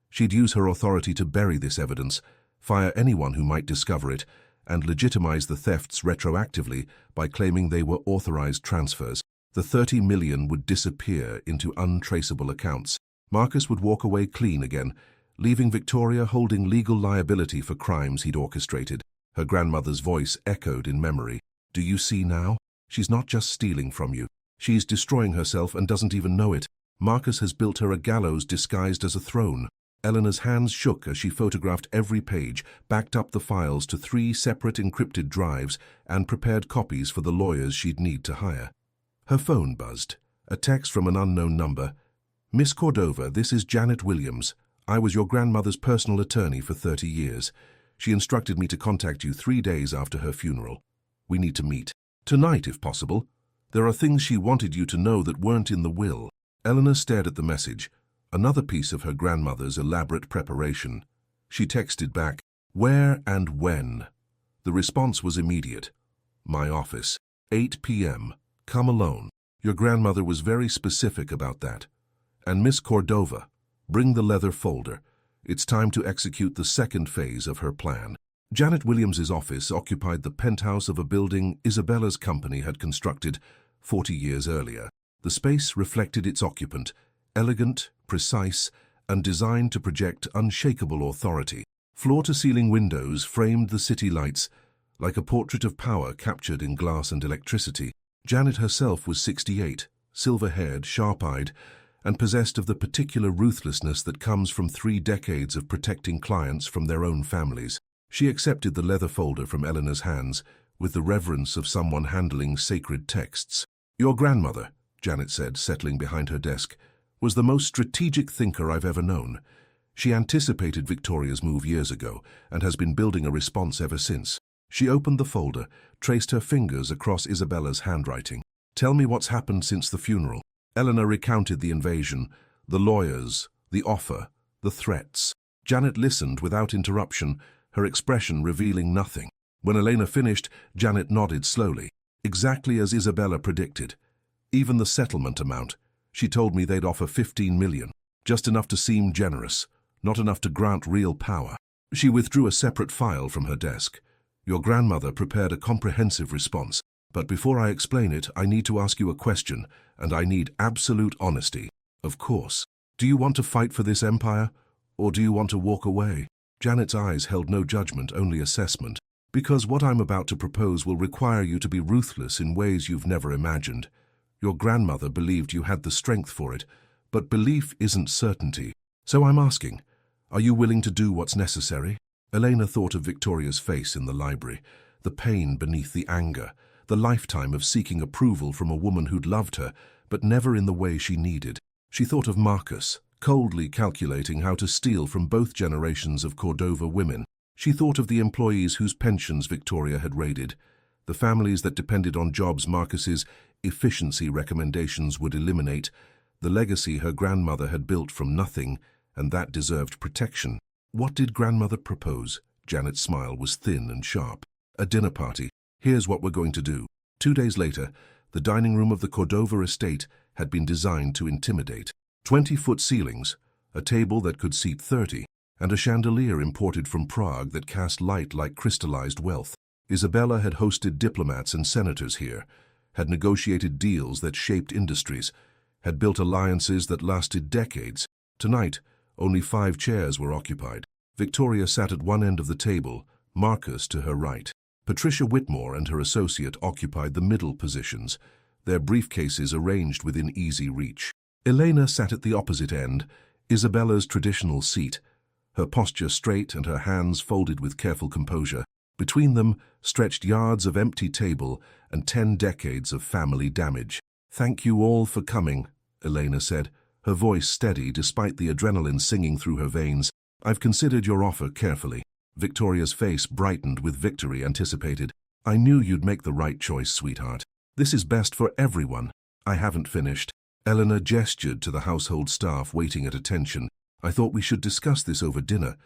she'd use her authority to bury this evidence, fire anyone who might discover it, and legitimize the thefts retroactively by claiming they were authorized transfers. The $30 million would disappear into untraceable accounts. Marcus would walk away clean again, leaving Victoria holding legal liability for crimes he'd orchestrated. Her grandmother's voice echoed in memory. "Do you see now? She's not just stealing from you. She's destroying herself and doesn't even know it. Marcus has built her a gallows disguised as a throne." Eleanor's hands shook as she photographed every page, backed up the files to 3 separate encrypted drives, and prepared copies for the lawyers she'd need to hire. Her phone buzzed. A text from an unknown number. "Miss Cordova, this is Janet Williams. I was your grandmother's personal attorney for 30 years. She instructed me to contact you 3 days after her funeral. We need to meet. Tonight, if possible. There are things she wanted you to know that weren't in the will." Eleanor stared at the message, another piece of her grandmother's elaborate preparation. She texted back, "Where and when?" The response was immediate. "My office. 8 p.m. Come alone." Your grandmother was very specific about that. "And Miss Cordova, bring the leather folder. It's time to execute the second phase of her plan." Janet Williams's office occupied the penthouse of a building Isabella's company had constructed 40 years earlier. The space reflected its occupant, elegant, precise, and designed to project unshakable authority. Floor-to-ceiling windows framed the city lights, like a portrait of power captured in glass and electricity. Janet herself was 68, silver-haired, sharp-eyed, and possessed of the particular ruthlessness that comes from 3 decades of protecting clients from their own families. She accepted the leather folder from Eleanor's hands with the reverence of someone handling sacred texts. "Your grandmother," Janet said, settling behind her desk, "was the most strategic thinker I've ever known. She anticipated Victoria's move years ago and has been building a response ever since." She opened the folder, traced her fingers across Isabella's handwriting. "Tell me what's happened since the funeral." Eleanor recounted the invasion, the lawyers, the offer, the threats. Janet listened without interruption, her expression revealing nothing. When Elena finished, Janet nodded slowly. "Exactly as Isabella predicted. Even the settlement amount. She told me they'd offer 15 million. Just enough to seem generous, not enough to grant real power." She withdrew a separate file from her desk. "Your grandmother prepared a comprehensive response. But before I explain it, I need to ask you a question, and I need absolute honesty." "Of course. Do you want to fight for this empire, or do you want to walk away?" Janet's eyes held no judgment, only assessment. "Because what I'm about to propose will require you to be ruthless in ways you've never imagined. Your grandmother believed you had the strength for it, but belief isn't certainty. So I'm asking, are you willing to do what's necessary?" Elena thought of Victoria's face in the library, the pain beneath the anger, the lifetime of seeking approval from a woman who'd loved her, but never in the way she needed. She thought of Marcus, coldly calculating how to steal from both generations of Cordova women. She thought of the employees whose pensions Victoria had raided, the families that depended on jobs Marcus's efficiency recommendations would eliminate, the legacy her grandmother had built from nothing, and that deserved protection. What did grandmother propose? Janet's smile was thin and sharp. "A dinner party. Here's what we're going to do." 2 days later, the dining room of the Cordova estate had been designed to intimidate. 20-foot ceilings, a table that could seat 30, and a chandelier imported from Prague that cast light like crystallized wealth. Isabella had hosted diplomats and senators here, had negotiated deals that shaped industries, had built alliances that lasted decades. Tonight, only 5 chairs were occupied. Victoria sat at one end of the table, Marcus to her right. Patricia Whitmore and her associate occupied the middle positions, their briefcases arranged within easy reach. Elena sat at the opposite end, Isabella's traditional seat, her posture straight and her hands folded with careful composure. Between them stretched yards of empty table and 10 decades of family damage. "Thank you all for coming," Elena said, her voice steady despite the adrenaline singing through her veins. "I've considered your offer carefully." Victoria's face brightened with victory anticipated. "I knew you'd make the right choice, sweetheart. This is best for everyone." "I haven't finished." Eleanor gestured to the household staff waiting at attention. "I thought we should discuss this over dinner.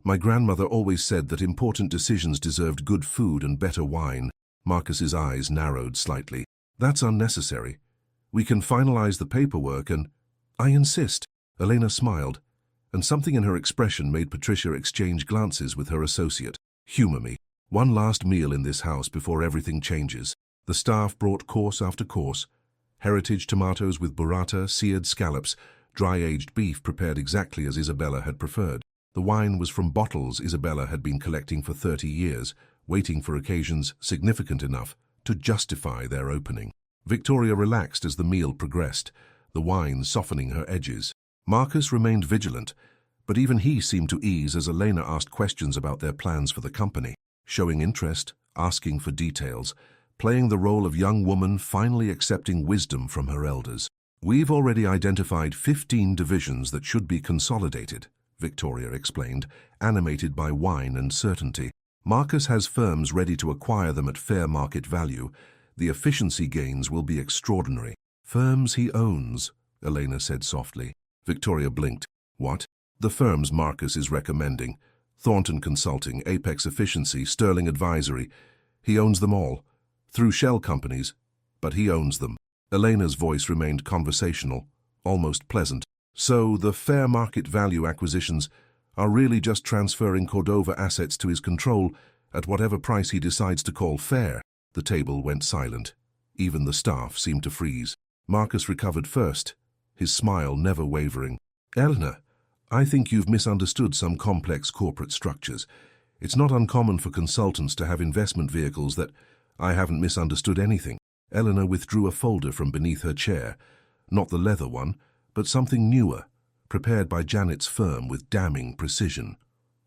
My grandmother always said that important decisions deserved good food and better wine." Marcus's eyes narrowed slightly. "That's unnecessary. We can finalize the paperwork and—" "I insist." Elena smiled, and something in her expression made Patricia exchange glances with her associate. "Humor me. One last meal in this house before everything changes." The staff brought course after course. Heritage tomatoes with burrata, seared scallops, dry-aged beef prepared exactly as Isabella had preferred. The wine was from bottles Isabella had been collecting for 30 years, waiting for occasions significant enough to justify their opening. Victoria relaxed as the meal progressed, the wine softening her edges. Marcus remained vigilant, but even he seemed to ease as Elena asked questions about their plans for the company, showing interest, asking for details, playing the role of young woman finally accepting wisdom from her elders. "We've already identified 15 divisions that should be consolidated," Victoria explained, animated by wine and certainty. "Marcus has firms ready to acquire them at fair market value. The efficiency gains will be extraordinary." "Firms he owns," Elena said softly. Victoria blinked. "What?" "The firms Marcus is recommending. Thornton Consulting, Apex Efficiency, Sterling Advisory. He owns them all. Through shell companies, but he owns them." Elena's voice remained conversational, almost pleasant. "So the fair market value acquisitions are really just transferring Cordova assets to his control at whatever price he decides to call fair." The table went silent. Even the staff seemed to freeze. Marcus recovered first, his smile never wavering. "Eleanor, I think you've misunderstood some complex corporate structures. It's not uncommon for consultants to have investment vehicles that—" "I haven't misunderstood anything." Eleanor withdrew a folder from beneath her chair, not the leather one, but something newer, prepared by Janet's firm with damning precision.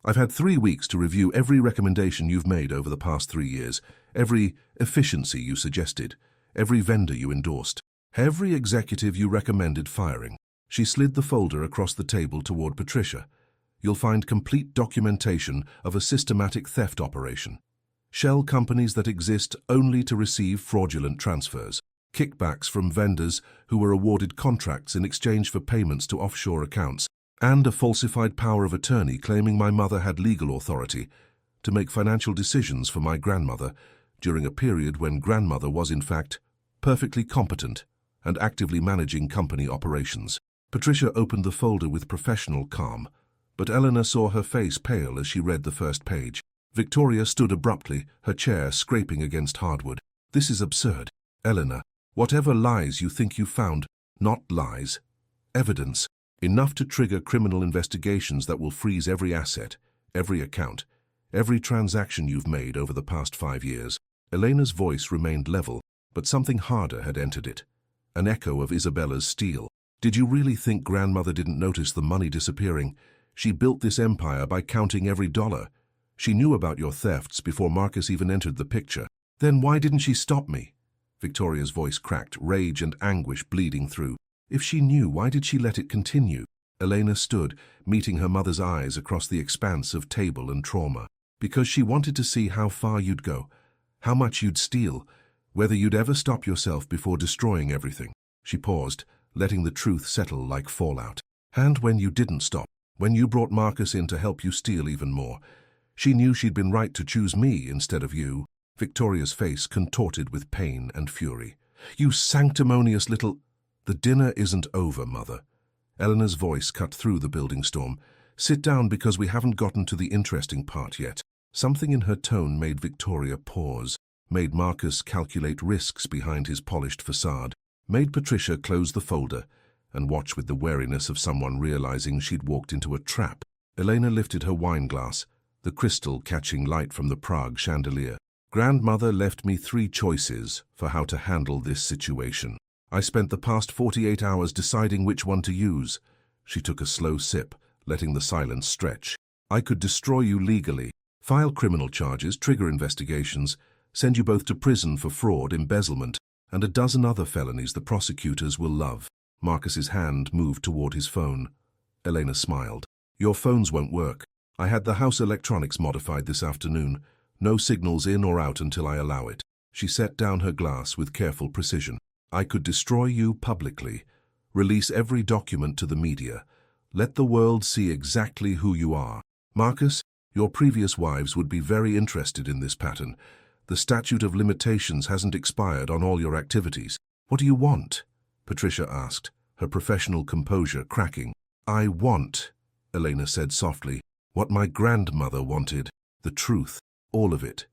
I've had 3 weeks to review every recommendation you've made over the past 3 years, every efficiency you suggested, every vendor you endorsed, every executive you recommended firing. She slid the folder across the table toward Patricia. You'll find complete documentation of a systematic theft operation. Shell companies that exist only to receive fraudulent transfers, kickbacks from vendors who were awarded contracts in exchange for payments to offshore accounts, and a falsified power of attorney claiming my mother had legal authority to make financial decisions for my grandmother during a period when grandmother was, in fact, perfectly competent and actively managing company operations. Patricia opened the folder with professional calm, but Eleanor saw her face pale as she read the first page. Victoria stood abruptly, her chair scraping against hardwood. This is absurd. Eleanor, whatever lies you think you found, not lies, evidence, enough to trigger criminal investigations that will freeze every asset, every account, every transaction you've made over the past 5 years. Elena's voice remained level, but something harder had entered it, an echo of Isabella's steel. Did you really think grandmother didn't notice the money disappearing? She built this empire by counting every dollar. She knew about your thefts before Marcus even entered the picture. Then why didn't she stop me? Victoria's voice cracked, rage and anguish bleeding through. If she knew, why did she let it continue? Elena stood, meeting her mother's eyes across the expanse of table and trauma. Because she wanted to see how far you'd go, how much you'd steal, whether you'd ever stop yourself before destroying everything. She paused, letting the truth settle like fallout. And when you didn't stop, when you brought Marcus in to help you steal even more, she knew she'd been right to choose me instead of you. Victoria's face contorted with pain and fury. You sanctimonious little... The dinner isn't over, Mother. Eleanor's voice cut through the building storm. Sit down because we haven't gotten to the interesting part yet. Something in her tone made Victoria pause, made Marcus calculate risks behind his polished facade, made Patricia close the folder and watch with the wariness of someone realizing she'd walked into a trap. Elena lifted her wine glass, the crystal catching light from the Prague chandelier. Grandmother left me 3 choices for how to handle this situation. I spent the past 48 hours deciding which one to use. She took a slow sip, letting the silence stretch. I could destroy you legally, file criminal charges, trigger investigations, send you both to prison for fraud, embezzlement, and a dozen other felonies the prosecutors will love. Marcus's hand moved toward his phone. Elena smiled. Your phones won't work. I had the house electronics modified this afternoon. No signals in or out until I allow it. She set down her glass with careful precision. I could destroy you publicly, release every document to the media, let the world see exactly who you are. Marcus, your previous wives would be very interested in this pattern. The statute of limitations hasn't expired on all your activities. What do you want? Patricia asked, her professional composure cracking. I want, Elena said softly, what my grandmother wanted. The truth, all of it.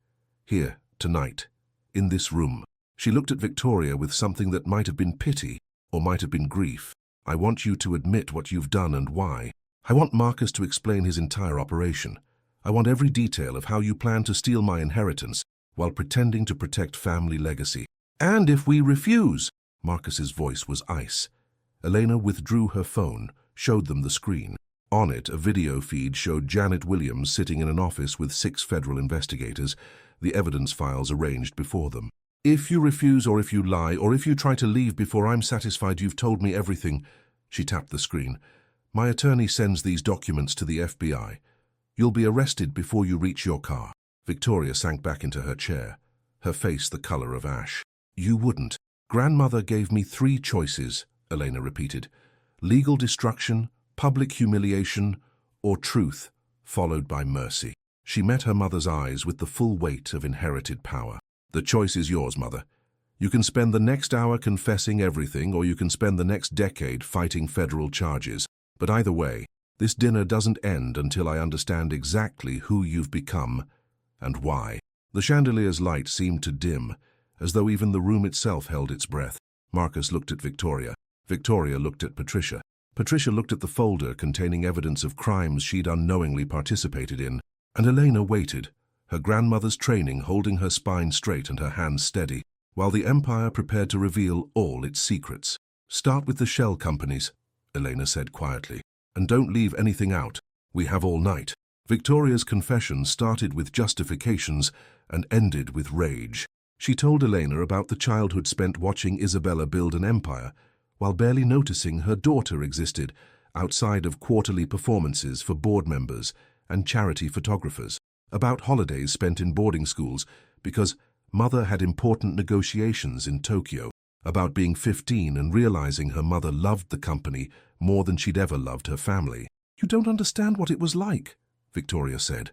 Here, tonight, in this room. She looked at Victoria with something that might have been pity or might have been grief. I want you to admit what you've done and why. I want Marcus to explain his entire operation. I want every detail of how you plan to steal my inheritance while pretending to protect family legacy. And if we refuse, Marcus's voice was ice. Elena withdrew her phone, showed them the screen. On it, a video feed showed Janet Williams sitting in an office with 6 federal investigators, the evidence files arranged before them. If you refuse, or if you lie, or if you try to leave before I'm satisfied you've told me everything, she tapped the screen. My attorney sends these documents to the FBI. You'll be arrested before you reach your car. Victoria sank back into her chair, her face the color of ash. You wouldn't. Grandmother gave me 3 choices, Elena repeated. Legal destruction, public humiliation, or truth, followed by mercy. She met her mother's eyes with the full weight of inherited power. The choice is yours, Mother. You can spend the next hour confessing everything, or you can spend the next decade fighting federal charges. But either way, this dinner doesn't end until I understand exactly who you've become and why. The chandelier's light seemed to dim, as though even the room itself held its breath. Marcus looked at Victoria. Victoria looked at Patricia. Patricia looked at the folder containing evidence of crimes she'd unknowingly participated in. And Elena waited, her grandmother's training holding her spine straight and her hands steady, while the empire prepared to reveal all its secrets. Start with the shell companies, Elena said quietly. "And don't leave anything out. We have all night." Victoria's confession started with justifications and ended with rage. She told Elena about the childhood spent watching Isabella build an empire, while barely noticing her daughter existed outside of quarterly performances for board members and charity photographers, about holidays spent in boarding schools because mother had important negotiations in Tokyo, about being 15 and realizing her mother loved the company more than she'd ever loved her family. "You don't understand what it was like," Victoria said,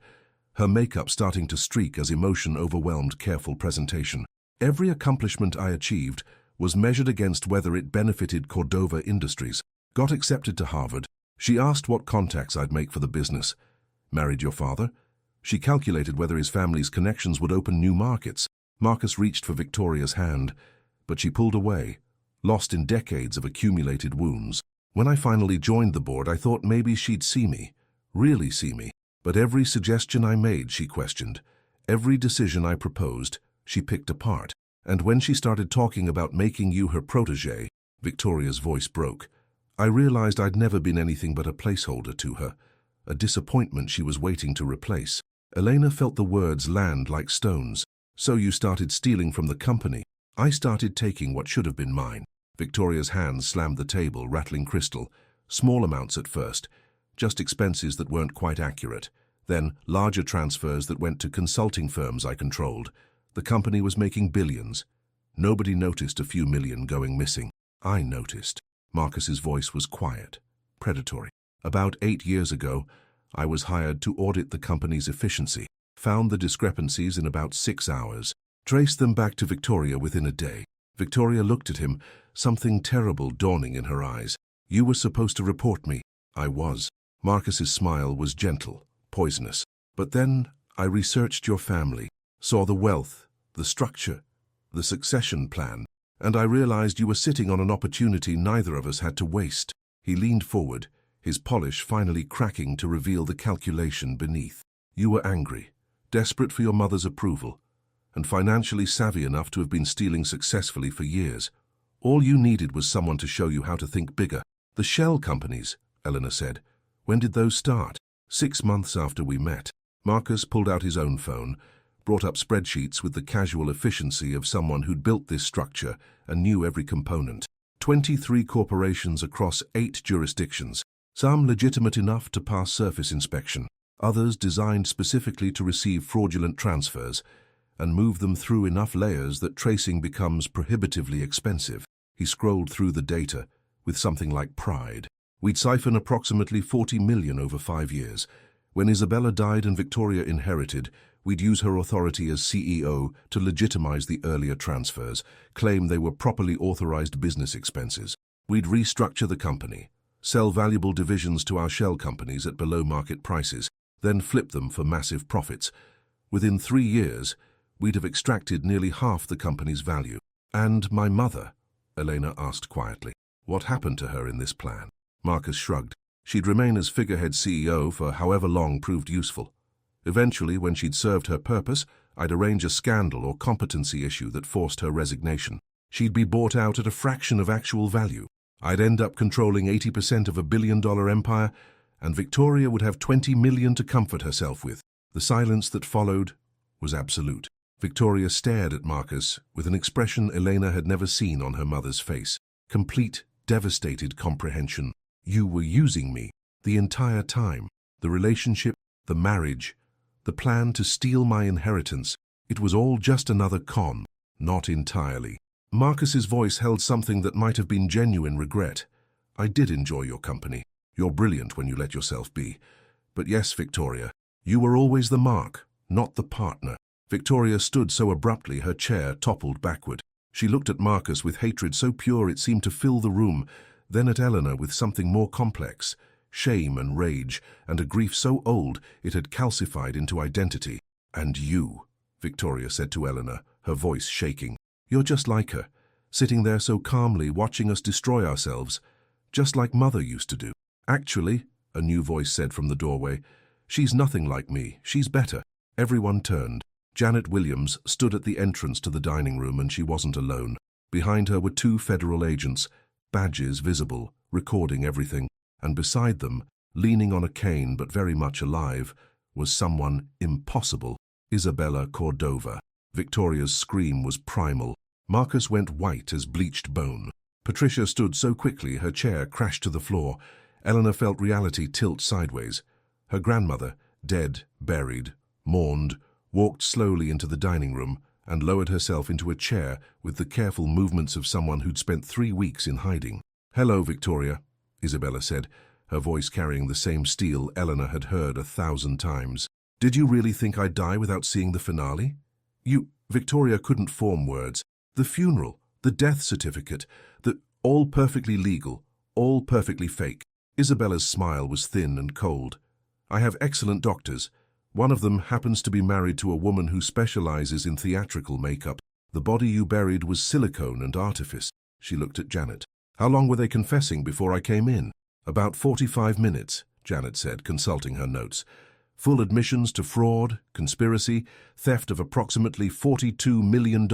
her makeup starting to streak as emotion overwhelmed careful presentation. "Every accomplishment I achieved was measured against whether it benefited Cordova Industries. Got accepted to Harvard. She asked what contacts I'd make for the business. Married your father? She calculated whether his family's connections would open new markets." Marcus reached for Victoria's hand, but she pulled away, lost in decades of accumulated wounds. "When I finally joined the board, I thought maybe she'd see me, really see me. But every suggestion I made, she questioned. Every decision I proposed, she picked apart. And when she started talking about making you her protégé," Victoria's voice broke, "I realized I'd never been anything but a placeholder to her, a disappointment she was waiting to replace." Elena felt the words land like stones. "So you started stealing from the company." "I started taking what should have been mine." Victoria's hands slammed the table, rattling crystal. "Small amounts at first, just expenses that weren't quite accurate. Then larger transfers that went to consulting firms I controlled. The company was making billions. Nobody noticed a few million going missing. I noticed." Marcus's voice was quiet, predatory. "About 8 years ago, I was hired to audit the company's efficiency. Found the discrepancies in about 6 hours. Traced them back to Victoria within a day." Victoria looked at him, something terrible dawning in her eyes. "You were supposed to report me." "I was." Marcus's smile was gentle, poisonous. "But then I researched your family, saw the wealth, the structure, the succession plan, and I realized you were sitting on an opportunity neither of us had to waste." He leaned forward, his polish finally cracking to reveal the calculation beneath. "You were angry, desperate for your mother's approval, and financially savvy enough to have been stealing successfully for years. All you needed was someone to show you how to think bigger." "The shell companies," Eleanor said. "When did those start?" 6 months after we met." Marcus pulled out his own phone, brought up spreadsheets with the casual efficiency of someone who'd built this structure and knew every component. 23 corporations across 8 jurisdictions, some legitimate enough to pass surface inspection, others designed specifically to receive fraudulent transfers and move them through enough layers that tracing becomes prohibitively expensive. He scrolled through the data with something like pride. "We'd siphon approximately 40 million over 5 years. When Isabella died and Victoria inherited, we'd use her authority as CEO to legitimize the earlier transfers, claim they were properly authorized business expenses. We'd restructure the company, sell valuable divisions to our shell companies at below-market prices, then flip them for massive profits. Within 3 years, we'd have extracted nearly half the company's value." "And my mother?" Elena asked quietly. "What happened to her in this plan?" Marcus shrugged. "She'd remain as figurehead CEO for however long proved useful. Eventually, when she'd served her purpose, I'd arrange a scandal or competency issue that forced her resignation. She'd be bought out at a fraction of actual value. I'd end up controlling 80% of a billion-dollar empire, and Victoria would have 20 million to comfort herself with." The silence that followed was absolute. Victoria stared at Marcus with an expression Elena had never seen on her mother's face. Complete, devastated comprehension. "You were using me the entire time. The relationship, the marriage, the plan to steal my inheritance. It was all just another con." "Not entirely." Marcus's voice held something that might have been genuine regret. "I did enjoy your company. You're brilliant when you let yourself be. But yes, Victoria, you were always the mark, not the partner." Victoria stood so abruptly her chair toppled backward. She looked at Marcus with hatred so pure it seemed to fill the room, then at Eleanor with something more complex, shame and rage, and a grief so old it had calcified into identity. "And you," Victoria said to Eleanor, her voice shaking. "You're just like her, sitting there so calmly watching us destroy ourselves, just like Mother used to do." "Actually," a new voice said from the doorway, "she's nothing like me, she's better." Everyone turned. Janet Williams stood at the entrance to the dining room, and she wasn't alone. Behind her were 2 federal agents, badges visible recording everything, and beside them, leaning on a cane but very much alive, was someone impossible. Isabella Cordova. Victoria's scream was primal. Marcus went white as bleached bone. Patricia stood so quickly her chair crashed to the floor. Eleanor felt reality tilt sideways. Her grandmother, dead, buried, mourned, walked slowly into the dining room and lowered herself into a chair with the careful movements of someone who'd spent 3 weeks in hiding. "Hello, Victoria," Isabella said, her voice carrying the same steel Eleanor had heard 1,000 times. "Did you really think I'd die without seeing the finale?" Victoria couldn't form words. The funeral, the death certificate, all perfectly legal, all perfectly fake. Isabella's smile was thin and cold. "I have excellent doctors. One of them happens to be married to a woman who specializes in theatrical makeup. The body you buried was silicone and artifice." She looked at Janet. "How long were they confessing before I came in?" "About 45 minutes, Janet said, consulting her notes. "Full admissions to fraud, conspiracy, theft of approximately $42 million,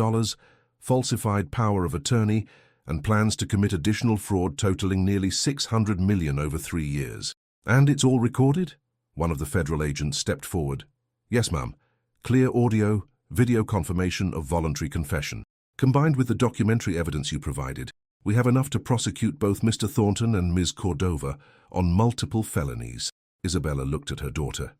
falsified power of attorney, and plans to commit additional fraud totaling nearly $600 million over 3 years. And it's all recorded?" One of the federal agents stepped forward. "Yes, ma'am. Clear audio, video confirmation of voluntary confession. Combined with the documentary evidence you provided, we have enough to prosecute both Mr. Thornton and Ms. Cordova on multiple felonies." Isabella looked at her daughter.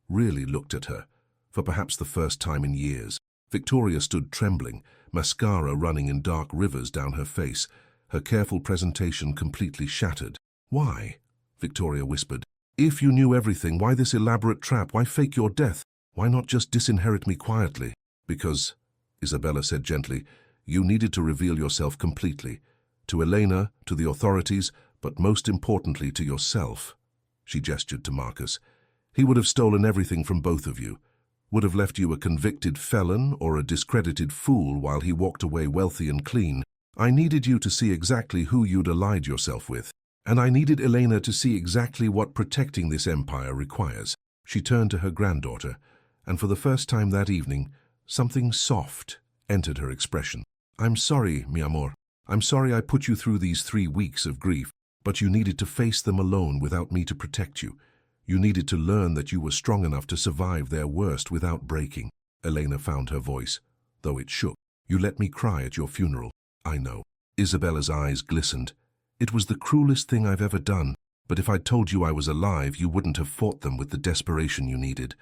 Really looked at her, for perhaps the first time in years. Victoria stood trembling, mascara running in dark rivers down her face, her careful presentation completely shattered. "Why?" Victoria whispered. "If you knew everything, why this elaborate trap? Why fake your death? Why not just disinherit me quietly?" "Because," Isabella said gently, "you needed to reveal yourself completely. To Elena, to the authorities, but most importantly to yourself." She gestured to Marcus. "He would have stolen everything from both of you, would have left you a convicted felon or a discredited fool while he walked away wealthy and clean. I needed you to see exactly who you'd allied yourself with. And I needed Elena to see exactly what protecting this empire requires." She turned to her granddaughter, and for the first time that evening, something soft entered her expression. "I'm sorry, mi amor. I'm sorry I put you through these 3 weeks of grief, but you needed to face them alone without me to protect you. You needed to learn that you were strong enough to survive their worst without breaking." Elena found her voice, though it shook. "You let me cry at your funeral." "I know." Isabella's eyes glistened. "It was the cruelest thing I've ever done, but if I'd told you I was alive, you wouldn't have fought them with the desperation you needed.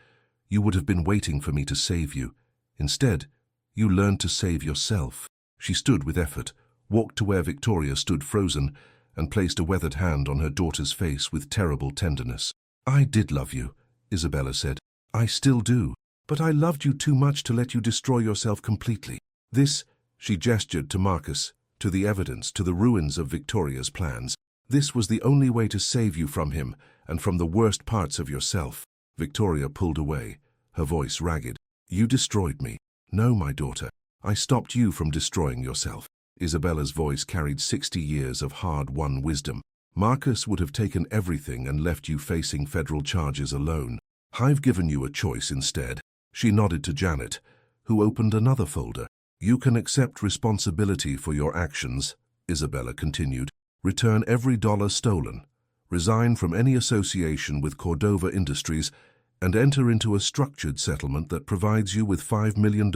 You would have been waiting for me to save you. Instead, you learned to save yourself." She stood with effort, walked to where Victoria stood frozen, and placed a weathered hand on her daughter's face with terrible tenderness. "I did love you," Isabella said. "I still do. But I loved you too much to let you destroy yourself completely. This," she gestured to Marcus, to the evidence, to the ruins of Victoria's plans. "This was the only way to save you from him and from the worst parts of yourself." Victoria pulled away, her voice ragged. "You destroyed me." "No, my daughter. I stopped you from destroying yourself." Isabella's voice carried 60 years of hard-won wisdom. "Marcus would have taken everything and left you facing federal charges alone. I've given you a choice instead." She nodded to Janet, who opened another folder. "You can accept responsibility for your actions," Isabella continued. "Return every dollar stolen, resign from any association with Cordova Industries, and enter into a structured settlement that provides you with $5 million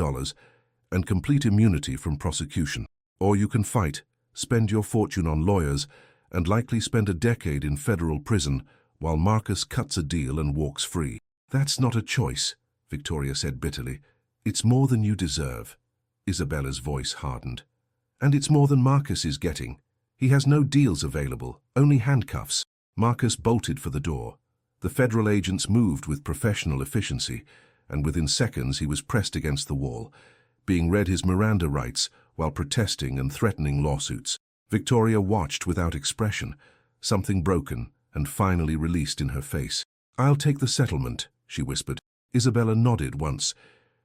and complete immunity from prosecution. Or you can fight, spend your fortune on lawyers, and likely spend a decade in federal prison while Marcus cuts a deal and walks free." "That's not a choice," Victoria said bitterly. "It's more than you deserve." Isabella's voice hardened. "And it's more than Marcus is getting. He has no deals available, only handcuffs." Marcus bolted for the door. The federal agents moved with professional efficiency, and within seconds he was pressed against the wall, being read his Miranda rights while protesting and threatening lawsuits. Victoria watched without expression, something broken and finally released in her face. "I'll take the settlement," she whispered. Isabella nodded once.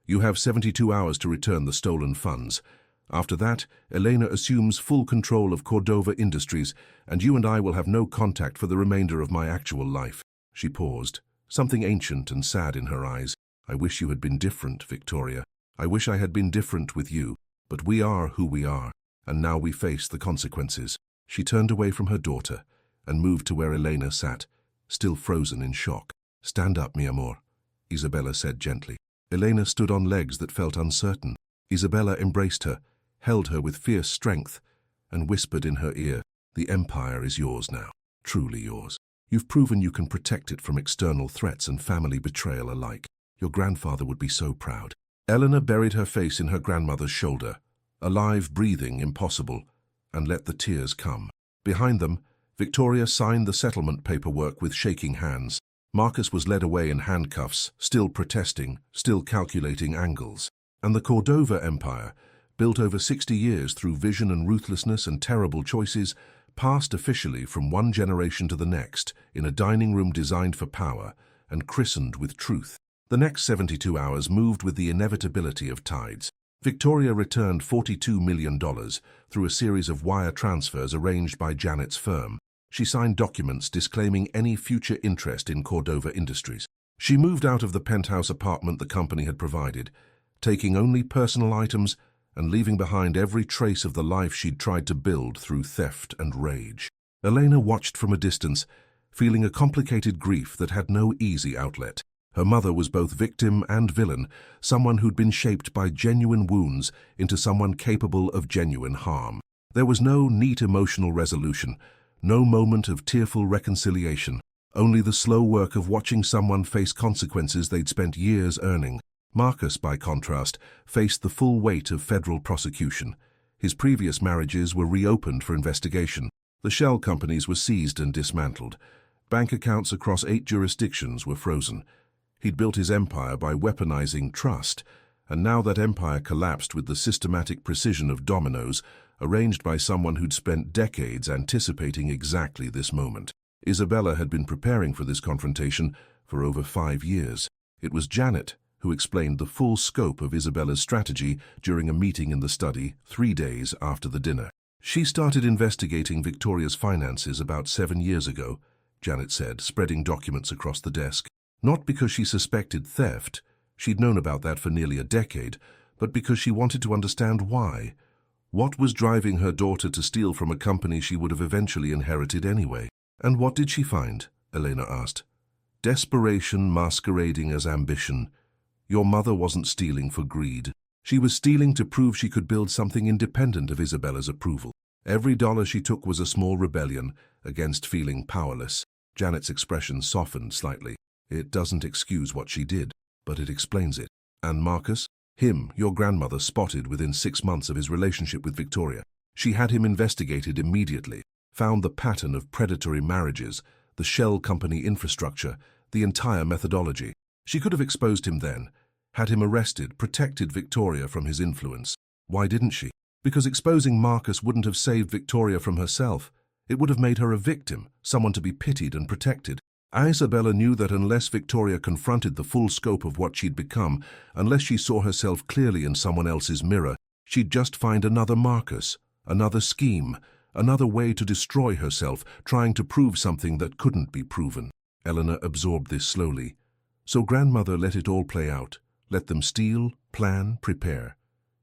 "You have 72 hours to return the stolen funds. After that, Elena assumes full control of Cordova Industries, and you and I will have no contact for the remainder of my actual life." She paused, something ancient and sad in her eyes. "I wish you had been different, Victoria. I wish I had been different with you. But we are who we are, and now we face the consequences." She turned away from her daughter, and moved to where Elena sat, still frozen in shock. "Stand up, mi amor," Isabella said gently. Elena stood on legs that felt uncertain. Isabella embraced her, held her with fierce strength, and whispered in her ear, "The empire is yours now, truly yours. You've proven you can protect it from external threats and family betrayal alike. Your grandfather would be so proud." Eleanor buried her face in her grandmother's shoulder, alive, breathing, impossible, and let the tears come. Behind them, Victoria signed the settlement paperwork with shaking hands. Marcus was led away in handcuffs, still protesting, still calculating angles. And the Cordova Empire, built over 60 years through vision and ruthlessness and terrible choices, passed officially from one generation to the next in a dining room designed for power and christened with truth. The next 72 hours moved with the inevitability of tides. Victoria returned $42 million through a series of wire transfers arranged by Janet's firm. She signed documents disclaiming any future interest in Cordova Industries. She moved out of the penthouse apartment the company had provided, taking only personal items and leaving behind every trace of the life she'd tried to build through theft and rage. Elena watched from a distance, feeling a complicated grief that had no easy outlet. Her mother was both victim and villain, someone who'd been shaped by genuine wounds into someone capable of genuine harm. There was no neat emotional resolution, no moment of tearful reconciliation, only the slow work of watching someone face consequences they'd spent years earning. Marcus, by contrast, faced the full weight of federal prosecution. His previous marriages were reopened for investigation. The shell companies were seized and dismantled. Bank accounts across 8 jurisdictions were frozen. He'd built his empire by weaponizing trust, and now that empire collapsed with the systematic precision of dominoes, arranged by someone who'd spent decades anticipating exactly this moment. Isabella had been preparing for this confrontation for over 5 years. It was Janet who explained the full scope of Isabella's strategy during a meeting in the study 3 days after the dinner. "She started investigating Victoria's finances about 7 years ago," Janet said, spreading documents across the desk. "Not because she suspected theft, she'd known about that for nearly a decade, but because she wanted to understand why. What was driving her daughter to steal from a company she would have eventually inherited anyway?" "And what did she find?" Elena asked. "Desperation masquerading as ambition. Your mother wasn't stealing for greed. She was stealing to prove she could build something independent of Isabella's approval. Every dollar she took was a small rebellion against feeling powerless." Janet's expression softened slightly. "It doesn't excuse what she did, but it explains it." "And Marcus?" "Him, your grandmother spotted within 6 months of his relationship with Victoria. She had him investigated immediately, found the pattern of predatory marriages, the shell company infrastructure, the entire methodology. She could have exposed him then, had him arrested, protected Victoria from his influence. Why didn't she? Because exposing Marcus wouldn't have saved Victoria from herself. It would have made her a victim, someone to be pitied and protected. Isabella knew that unless Victoria confronted the full scope of what she'd become, unless she saw herself clearly in someone else's mirror, she'd just find another Marcus, another scheme, another way to destroy herself, trying to prove something that couldn't be proven. Eleanor absorbed this slowly. So grandmother let it all play out, let them steal, plan, prepare,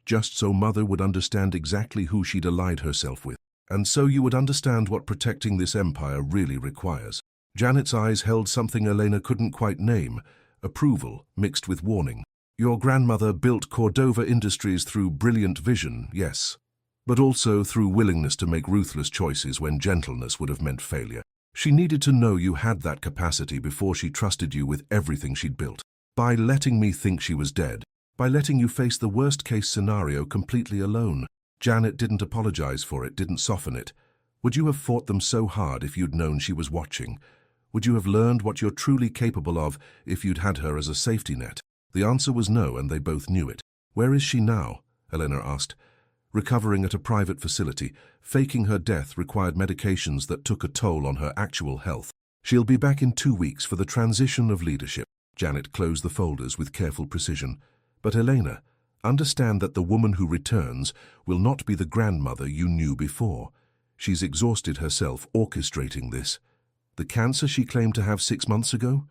just so mother would understand exactly who she'd allied herself with. And so you would understand what protecting this empire really requires. Janet's eyes held something Elena couldn't quite name, approval mixed with warning. Your grandmother built Cordova Industries through brilliant vision, yes, but also through willingness to make ruthless choices when gentleness would have meant failure. She needed to know you had that capacity before she trusted you with everything she'd built. By letting me think she was dead, by letting you face the worst-case scenario completely alone. Janet didn't apologize for it, didn't soften it. Would you have fought them so hard if you'd known she was watching? Would you have learned what you're truly capable of if you'd had her as a safety net? The answer was no, and they both knew it. "Where is she now?" Eleanor asked. "Recovering at a private facility. Faking her death required medications that took a toll on her actual health. She'll be back in 2 weeks for the transition of leadership." Janet closed the folders with careful precision. "But Elena, understand that the woman who returns will not be the grandmother you knew before. She's exhausted herself orchestrating this. The cancer she claimed to have 6 months ago?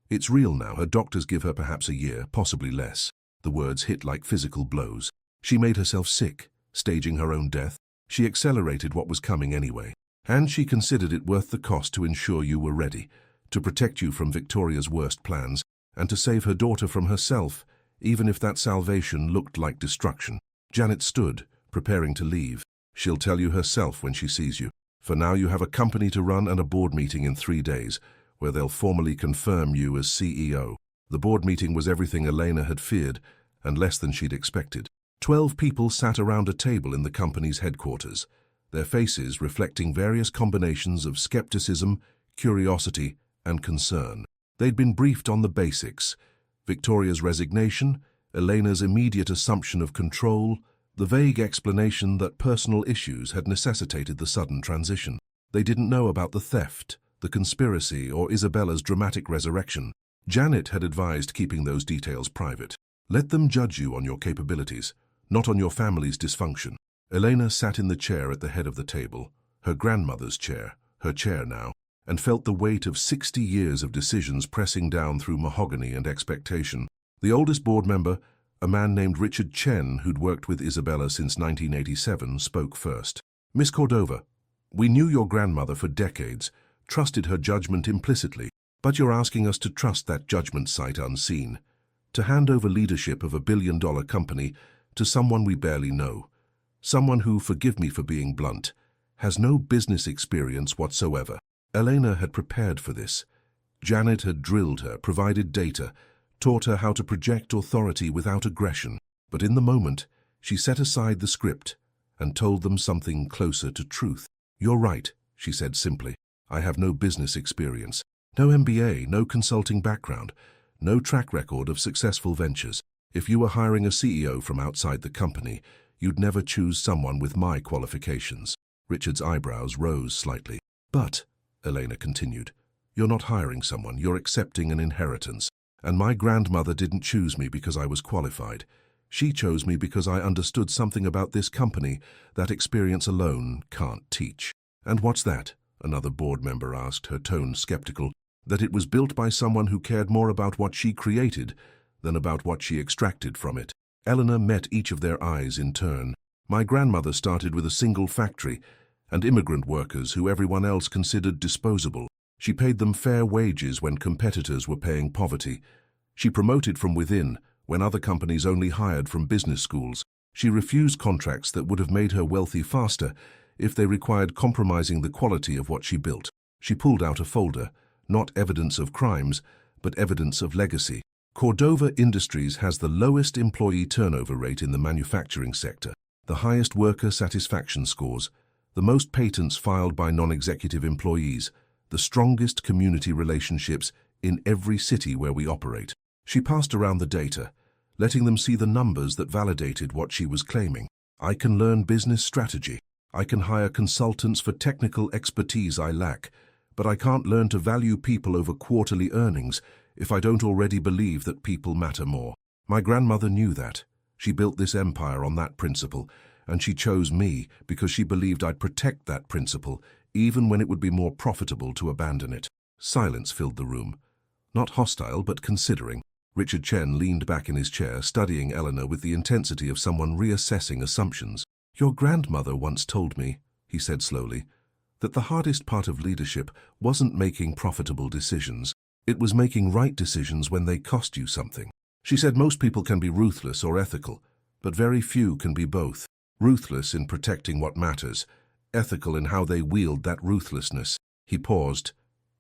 It's real now. Her doctors give her perhaps a year, possibly less." The words hit like physical blows. She made herself sick, staging her own death. She accelerated what was coming anyway. And she considered it worth the cost to ensure you were ready, to protect you from Victoria's worst plans, and to save her daughter from herself, even if that salvation looked like destruction. Janet stood, preparing to leave. She'll tell you herself when she sees you. For now you have a company to run and a board meeting in 3 days, where they'll formally confirm you as CEO. The board meeting was everything Elena had feared, and less than she'd expected. 12 people sat around a table in the company's headquarters, their faces reflecting various combinations of skepticism, curiosity, and concern. They'd been briefed on the basics: Victoria's resignation, Elena's immediate assumption of control, the vague explanation that personal issues had necessitated the sudden transition. They didn't know about the theft, the conspiracy, or Isabella's dramatic resurrection. Janet had advised keeping those details private. Let them judge you on your capabilities, not on your family's dysfunction. Elena sat in the chair at the head of the table, her grandmother's chair, her chair now, and felt the weight of 60 years of decisions pressing down through mahogany and expectation. The oldest board member, a man named Richard Chen, who'd worked with Isabella since 1987, spoke first. "Miss Cordova, we knew your grandmother for decades, trusted her judgment implicitly, but you're asking us to trust that judgment sight unseen, to hand over leadership of a billion-dollar company to someone we barely know, someone who, forgive me for being blunt, has no business experience whatsoever." Elena had prepared for this. Janet had drilled her, provided data, taught her how to project authority without aggression. But in the moment, she set aside the script and told them something closer to truth. "You're right," she said simply. "I have no business experience, no MBA, no consulting background, no track record of successful ventures. If you were hiring a CEO from outside the company, you'd never choose someone with my qualifications." Richard's eyebrows rose slightly. "But," Elena continued, "you're not hiring someone, you're accepting an inheritance. And my grandmother didn't choose me because I was qualified. She chose me because I understood something about this company that experience alone can't teach." "And what's that?" another board member asked, her tone skeptical. "That it was built by someone who cared more about what she created than about what she extracted from it." Eleanor met each of their eyes in turn. "My grandmother started with a single factory and immigrant workers who everyone else considered disposable. She paid them fair wages when competitors were paying poverty. She promoted from within when other companies only hired from business schools. She refused contracts that would have made her wealthy faster if they required compromising the quality of what she built." She pulled out a folder, not evidence of crimes, but evidence of legacy. "Cordova Industries has the lowest employee turnover rate in the manufacturing sector, the highest worker satisfaction scores, the most patents filed by non-executive employees, the strongest community relationships in every city where we operate." She passed around the data, letting them see the numbers that validated what she was claiming. "I can learn business strategy. I can hire consultants for technical expertise I lack, but I can't learn to value people over quarterly earnings if I don't already believe that people matter more. My grandmother knew that. She built this empire on that principle, and she chose me because she believed I'd protect that principle, even when it would be more profitable to abandon it." Silence filled the room. Not hostile, but considering. Richard Chen leaned back in his chair, studying Eleanor with the intensity of someone reassessing assumptions. "Your grandmother once told me," he said slowly, "that the hardest part of leadership wasn't making profitable decisions. It was making right decisions when they cost you something. She said most people can be ruthless or ethical, but very few can be both. Ruthless in protecting what matters, ethical in how they wield that ruthlessness." He paused,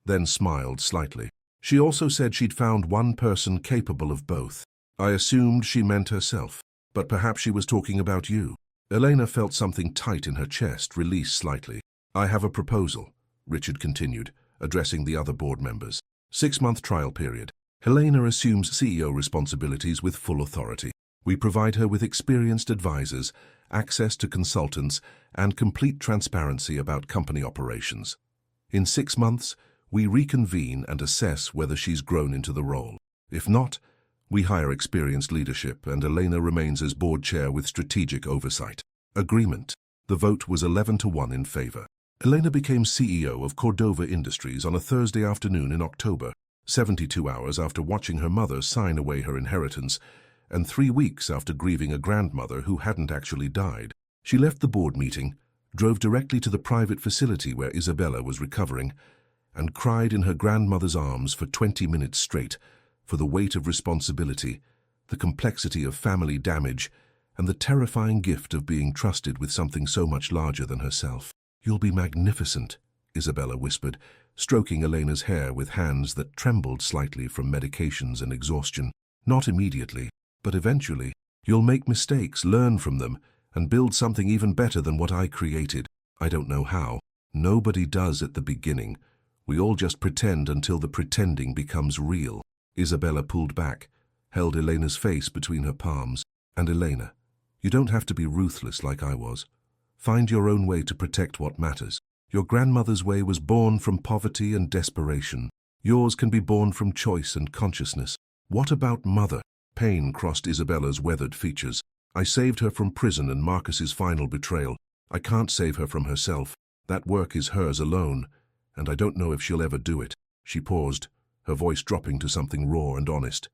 then smiled slightly. "She also said she'd found one person capable of both. I assumed she meant herself, but perhaps she was talking about you." Elena felt something tight in her chest release slightly. "I have a proposal," Richard continued, addressing the other board members. 6-month trial period. Helena assumes CEO responsibilities with full authority. We provide her with experienced advisors, access to consultants, and complete transparency about company operations. In 6 months, we reconvene and assess whether she's grown into the role. If not, we hire experienced leadership and Elena remains as board chair with strategic oversight. Agreement. The vote was 11-1 in favor. Elena became CEO of Cordova Industries on a Thursday afternoon in October, 72 hours after watching her mother sign away her inheritance, and 3 weeks after grieving a grandmother who hadn't actually died. She left the board meeting, drove directly to the private facility where Isabella was recovering, and cried in her grandmother's arms for 20 minutes straight for the weight of responsibility, the complexity of family damage, and the terrifying gift of being trusted with something so much larger than herself. "You'll be magnificent," Isabella whispered, stroking Elena's hair with hands that trembled slightly from medications and exhaustion. "Not immediately, but eventually. You'll make mistakes, learn from them, and build something even better than what I created. I don't know how. Nobody does at the beginning. We all just pretend until the pretending becomes real." Isabella pulled back, held Elena's face between her palms. "And Elena, you don't have to be ruthless like I was. Find your own way to protect what matters. Your grandmother's way was born from poverty and desperation. Yours can be born from choice and consciousness. What about Mother?" Pain crossed Isabella's weathered features. "I saved her from prison and Marcus's final betrayal. I can't save her from herself. That work is hers alone, and I don't know if she'll ever do it." She paused, her voice dropping to something raw and honest.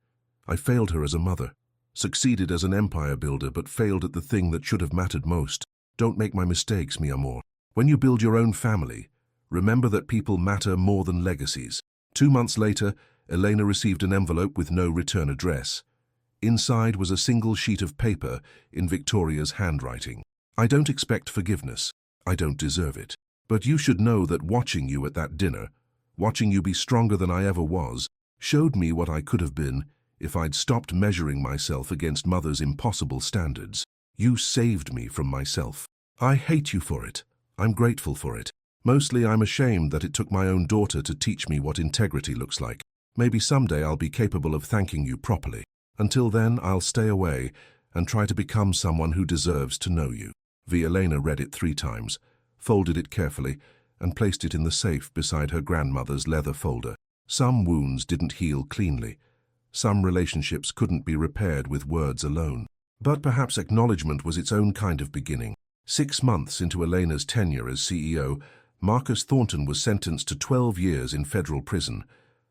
"I failed her as a mother, succeeded as an empire builder, but failed at the thing that should have mattered most. Don't make my mistakes, mi amor. When you build your own family, remember that people matter more than legacies." 2 months later, Elena received an envelope with no return address. Inside was a single sheet of paper in Victoria's handwriting. "I don't expect forgiveness. I don't deserve it. But you should know that watching you at that dinner, watching you be stronger than I ever was, showed me what I could have been if I'd stopped measuring myself against Mother's impossible standards. You saved me from myself. I hate you for it. I'm grateful for it. Mostly I'm ashamed that it took my own daughter to teach me what integrity looks like. Maybe someday I'll be capable of thanking you properly. Until then, I'll stay away and try to become someone who deserves to know you." Elena read it 3 times, folded it carefully, and placed it in the safe beside her grandmother's leather folder. Some wounds didn't heal cleanly. Some relationships couldn't be repaired with words alone. But perhaps acknowledgement was its own kind of beginning. 6 months into Elena's tenure as CEO, Marcus Thornton was sentenced to 12 years in federal prison.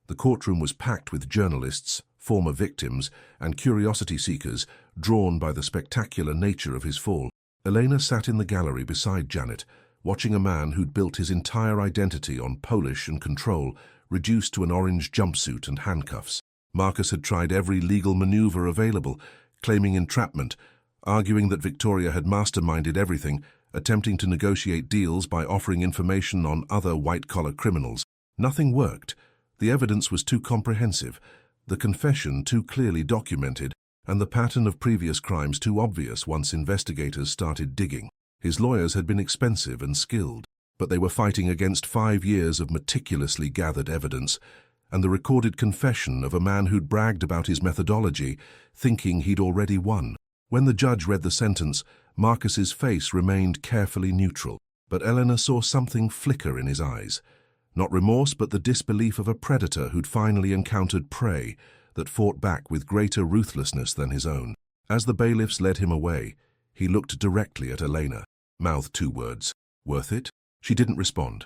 The courtroom was packed with journalists, former victims, and curiosity seekers drawn by the spectacular nature of his fall. Elena sat in the gallery beside Janet, watching a man who'd built his entire identity on polish and control reduced to an orange jumpsuit and handcuffs. Marcus had tried every legal maneuver available, claiming entrapment, arguing that Victoria had masterminded everything, attempting to negotiate deals by offering information on other white-collar criminals. Nothing worked. The evidence was too comprehensive, the confession too clearly documented, and the pattern of previous crimes too obvious once investigators started digging. His lawyers had been expensive and skilled, but they were fighting against 5 years of meticulously gathered evidence and the recorded confession of a man who'd bragged about his methodology, thinking he'd already won. When the judge read the sentence, Marcus's face remained carefully neutral, but Elena saw something flicker in his eyes. Not remorse, but the disbelief of a predator who'd finally encountered prey that fought back with greater ruthlessness than his own. As the bailiffs led him away, he looked directly at Elena, mouthed 2 words. "Worth it?" She didn't respond,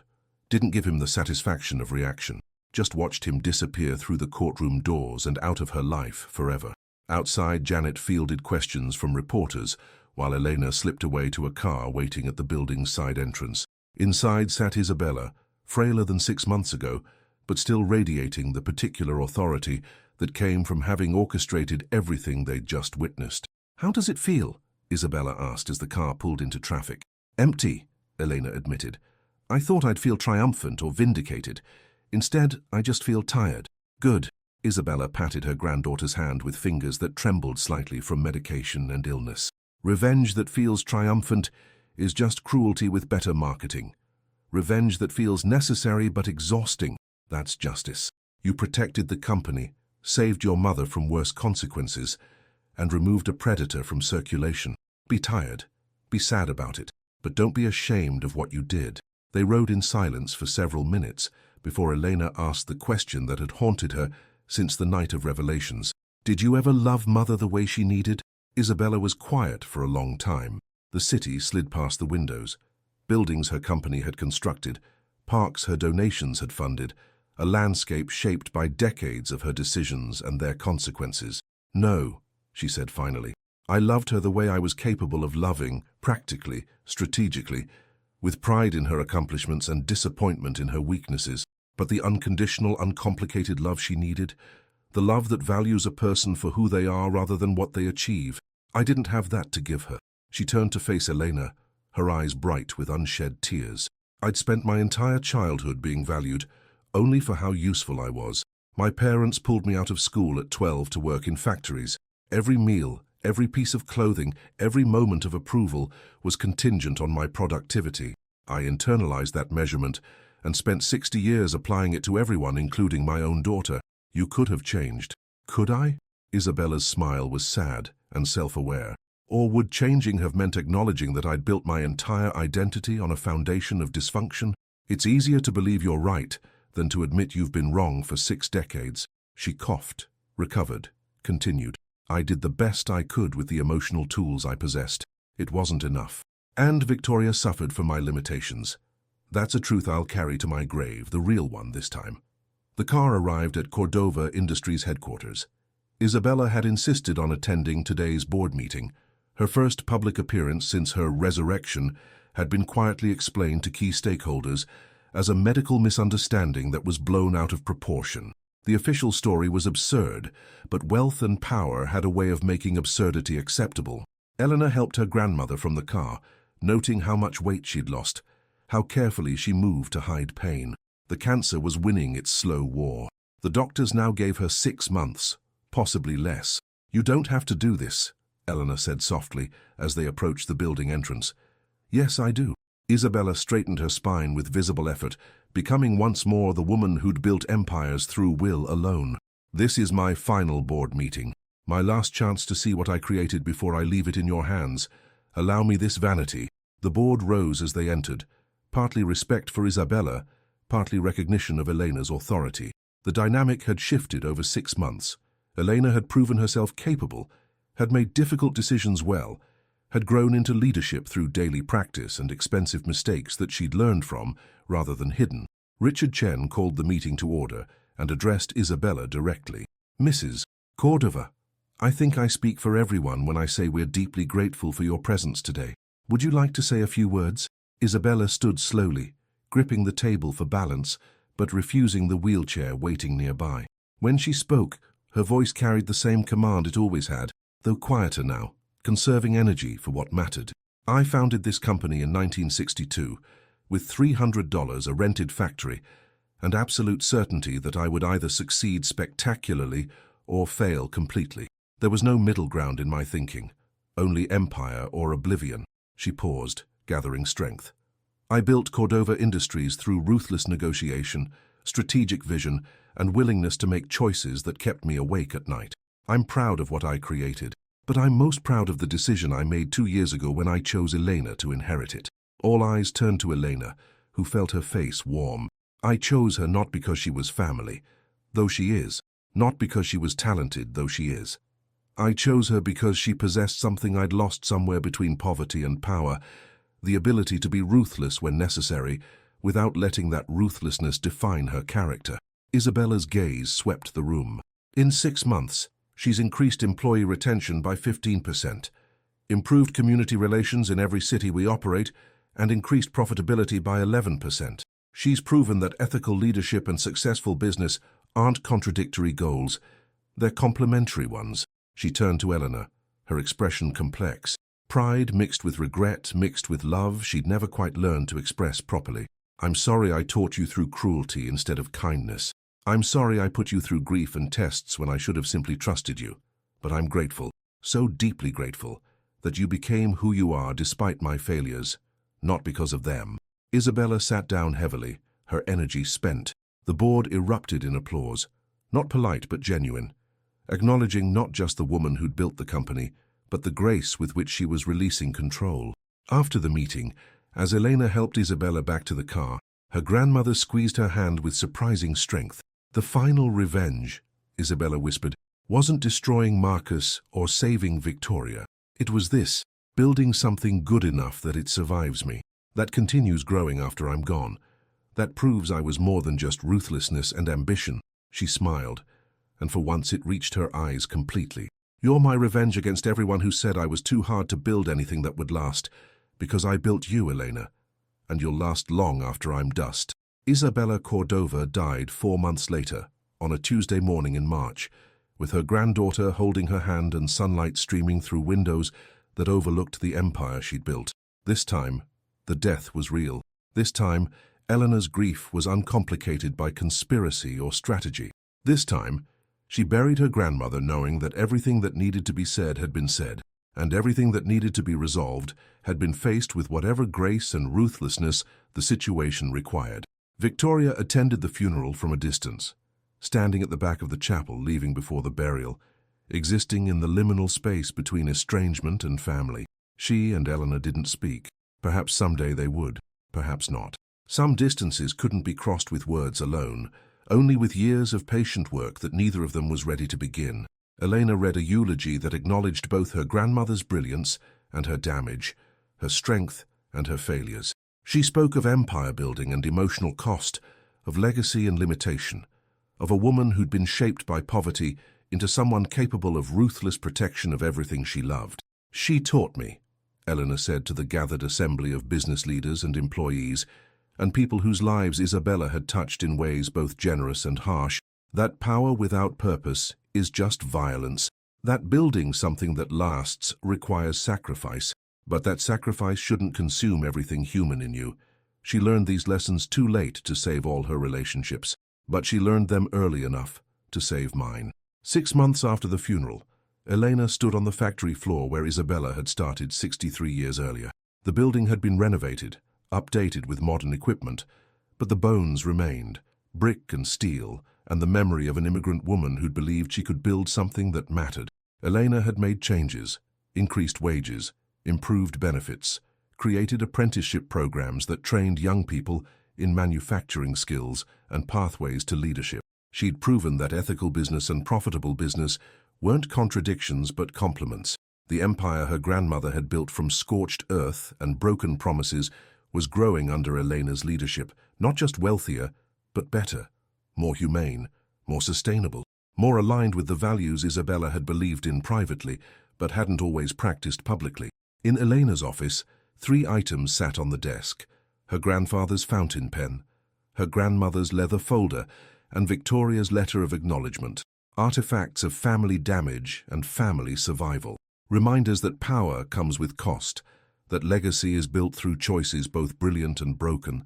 didn't give him the satisfaction of reaction, just watched him disappear through the courtroom doors and out of her life forever. Outside, Janet fielded questions from reporters, while Elena slipped away to a car waiting at the building's side entrance. Inside sat Isabella, frailer than 6 months ago, but still radiating the particular authority that came from having orchestrated everything they'd just witnessed. "How does it feel?" Isabella asked as the car pulled into traffic. "Empty," Elena admitted. "I thought I'd feel triumphant or vindicated. Instead, I just feel tired." "Good." Isabella patted her granddaughter's hand with fingers that trembled slightly from medication and illness. "Revenge that feels triumphant is just cruelty with better marketing. Revenge that feels necessary but exhausting, that's justice. You protected the company, saved your mother from worse consequences, and removed a predator from circulation. Be tired, be sad about it, but don't be ashamed of what you did." They rode in silence for several minutes before Elena asked the question that had haunted her since the night of revelations. "Did you ever love Mother the way she needed?" Isabella was quiet for a long time. The city slid past the windows. Buildings her company had constructed, parks her donations had funded, a landscape shaped by decades of her decisions and their consequences. "No," she said finally. "I loved her the way I was capable of loving, practically, strategically, with pride in her accomplishments and disappointment in her weaknesses, but the unconditional, uncomplicated love she needed, the love that values a person for who they are rather than what they achieve. I didn't have that to give her. She turned to face Elena, her eyes bright with unshed tears. I'd spent my entire childhood being valued only for how useful I was. My parents pulled me out of school at 12 to work in factories. Every meal, every piece of clothing, every moment of approval was contingent on my productivity. I internalized that measurement and spent 60 years applying it to everyone, including my own daughter. You could have changed. Could I? Isabella's smile was sad and self-aware. Or would changing have meant acknowledging that I'd built my entire identity on a foundation of dysfunction? It's easier to believe you're right than to admit you've been wrong for 6 decades. She coughed, recovered, continued. I did the best I could with the emotional tools I possessed. It wasn't enough. And Victoria suffered from my limitations. That's a truth I'll carry to my grave, the real one this time. The car arrived at Cordova Industries headquarters. Isabella had insisted on attending today's board meeting. Her first public appearance since her resurrection had been quietly explained to key stakeholders as a medical misunderstanding that was blown out of proportion. The official story was absurd, but wealth and power had a way of making absurdity acceptable. Eleanor helped her grandmother from the car, noting how much weight she'd lost, how carefully she moved to hide pain. The cancer was winning its slow war. The doctors now gave her 6 months, possibly less. You don't have to do this, Eleanor said softly as they approached the building entrance. Yes, I do. Isabella straightened her spine with visible effort, becoming once more the woman who'd built empires through will alone. This is my final board meeting, my last chance to see what I created before I leave it in your hands. Allow me this vanity. The board rose as they entered, partly respect for Isabella, partly recognition of Elena's authority. The dynamic had shifted over 6 months. Elena had proven herself capable, had made difficult decisions well, had grown into leadership through daily practice and expensive mistakes that she'd learned from rather than hidden. Richard Chen called the meeting to order and addressed Isabella directly. Mrs. Cordova, I think I speak for everyone when I say we're deeply grateful for your presence today. Would you like to say a few words? Isabella stood slowly, gripping the table for balance, but refusing the wheelchair waiting nearby. When she spoke, her voice carried the same command it always had, though quieter now, conserving energy for what mattered. I founded this company in 1962, with $300, a rented factory, and absolute certainty that I would either succeed spectacularly or fail completely. There was no middle ground in my thinking, only empire or oblivion. She paused, gathering strength. I built Cordova Industries through ruthless negotiation, strategic vision, and willingness to make choices that kept me awake at night. I'm proud of what I created, but I'm most proud of the decision I made 2 years ago when I chose Elena to inherit it. All eyes turned to Elena, who felt her face warm. I chose her not because she was family, though she is, not because she was talented, though she is. I chose her because she possessed something I'd lost somewhere between poverty and power, the ability to be ruthless when necessary, without letting that ruthlessness define her character. Isabella's gaze swept the room. In 6 months, she's increased employee retention by 15%, improved community relations in every city we operate, and increased profitability by 11%. She's proven that ethical leadership and successful business aren't contradictory goals, they're complementary ones. She turned to Eleanor, her expression complex. Pride mixed with regret, mixed with love she'd never quite learned to express properly. I'm sorry I taught you through cruelty instead of kindness. I'm sorry I put you through grief and tests when I should have simply trusted you. But I'm grateful, so deeply grateful, that you became who you are despite my failures, not because of them. Isabella sat down heavily, her energy spent. The board erupted in applause, not polite but genuine, acknowledging not just the woman who'd built the company, but the grace with which she was releasing control. After the meeting, as Elena helped Isabella back to the car, her grandmother squeezed her hand with surprising strength. The final revenge, Isabella whispered, wasn't destroying Marcus or saving Victoria. It was this, building something good enough that it survives me, that continues growing after I'm gone, that proves I was more than just ruthlessness and ambition. She smiled, and for once it reached her eyes completely. You're my revenge against everyone who said I was too hard to build anything that would last, because I built you, Elena. and you'll last long after I'm dust. Isabella Cordova died 4 months later, on a Tuesday morning in March, with her granddaughter holding her hand and sunlight streaming through windows that overlooked the empire she'd built. This time, the death was real. This time, Eleanor's grief was uncomplicated by conspiracy or strategy. This time, she buried her grandmother knowing that everything that needed to be said had been said, and everything that needed to be resolved had been faced with whatever grace and ruthlessness the situation required. Victoria attended the funeral from a distance, standing at the back of the chapel leaving before the burial, existing in the liminal space between estrangement and family. She and Eleanor didn't speak. Perhaps someday they would, perhaps not. Some distances couldn't be crossed with words alone, only with years of patient work that neither of them was ready to begin. Elena read a eulogy that acknowledged both her grandmother's brilliance and her damage, her strength and her failures. She spoke of empire building and emotional cost, of legacy and limitation, of a woman who'd been shaped by poverty into someone capable of ruthless protection of everything she loved. "She taught me," Eleanor said to the gathered assembly of business leaders and employees, and people whose lives Isabella had touched in ways both generous and harsh, that power without purpose is just violence, that building something that lasts requires sacrifice, but that sacrifice shouldn't consume everything human in you. She learned these lessons too late to save all her relationships, but she learned them early enough to save mine. 6 months after the funeral, Elena stood on the factory floor where Isabella had started 63 years earlier. The building had been renovated, updated with modern equipment, but the bones remained, brick and steel, and the memory of an immigrant woman who'd believed she could build something that mattered. Elena had made changes, increased wages, improved benefits, created apprenticeship programs that trained young people in manufacturing skills and pathways to leadership. She'd proven that ethical business and profitable business weren't contradictions but complements. The empire her grandmother had built from scorched earth and broken promises was growing under Elena's leadership, not just wealthier, but better, more humane, more sustainable, more aligned with the values Isabella had believed in privately, but hadn't always practiced publicly. In Elena's office, 3 items sat on the desk: her grandfather's fountain pen, her grandmother's leather folder, and Victoria's letter of acknowledgement, artifacts of family damage and family survival, reminders that power comes with cost, that legacy is built through choices both brilliant and broken,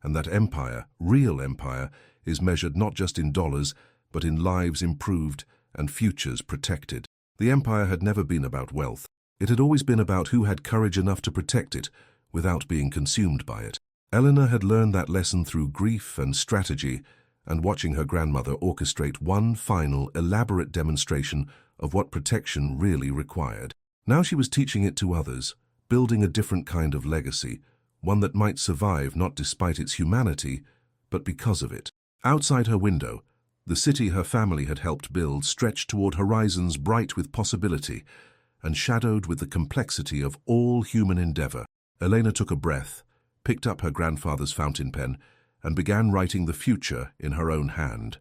and that empire, real empire, is measured not just in dollars, but in lives improved and futures protected. The empire had never been about wealth. It had always been about who had courage enough to protect it without being consumed by it. Eleanor had learned that lesson through grief and strategy, and watching her grandmother orchestrate one final, elaborate demonstration of what protection really required. Now she was teaching it to others, building a different kind of legacy, one that might survive not despite its humanity, but because of it. Outside her window, the city her family had helped build stretched toward horizons bright with possibility and shadowed with the complexity of all human endeavor. Elena took a breath, picked up her grandfather's fountain pen, and began writing the future in her own hand.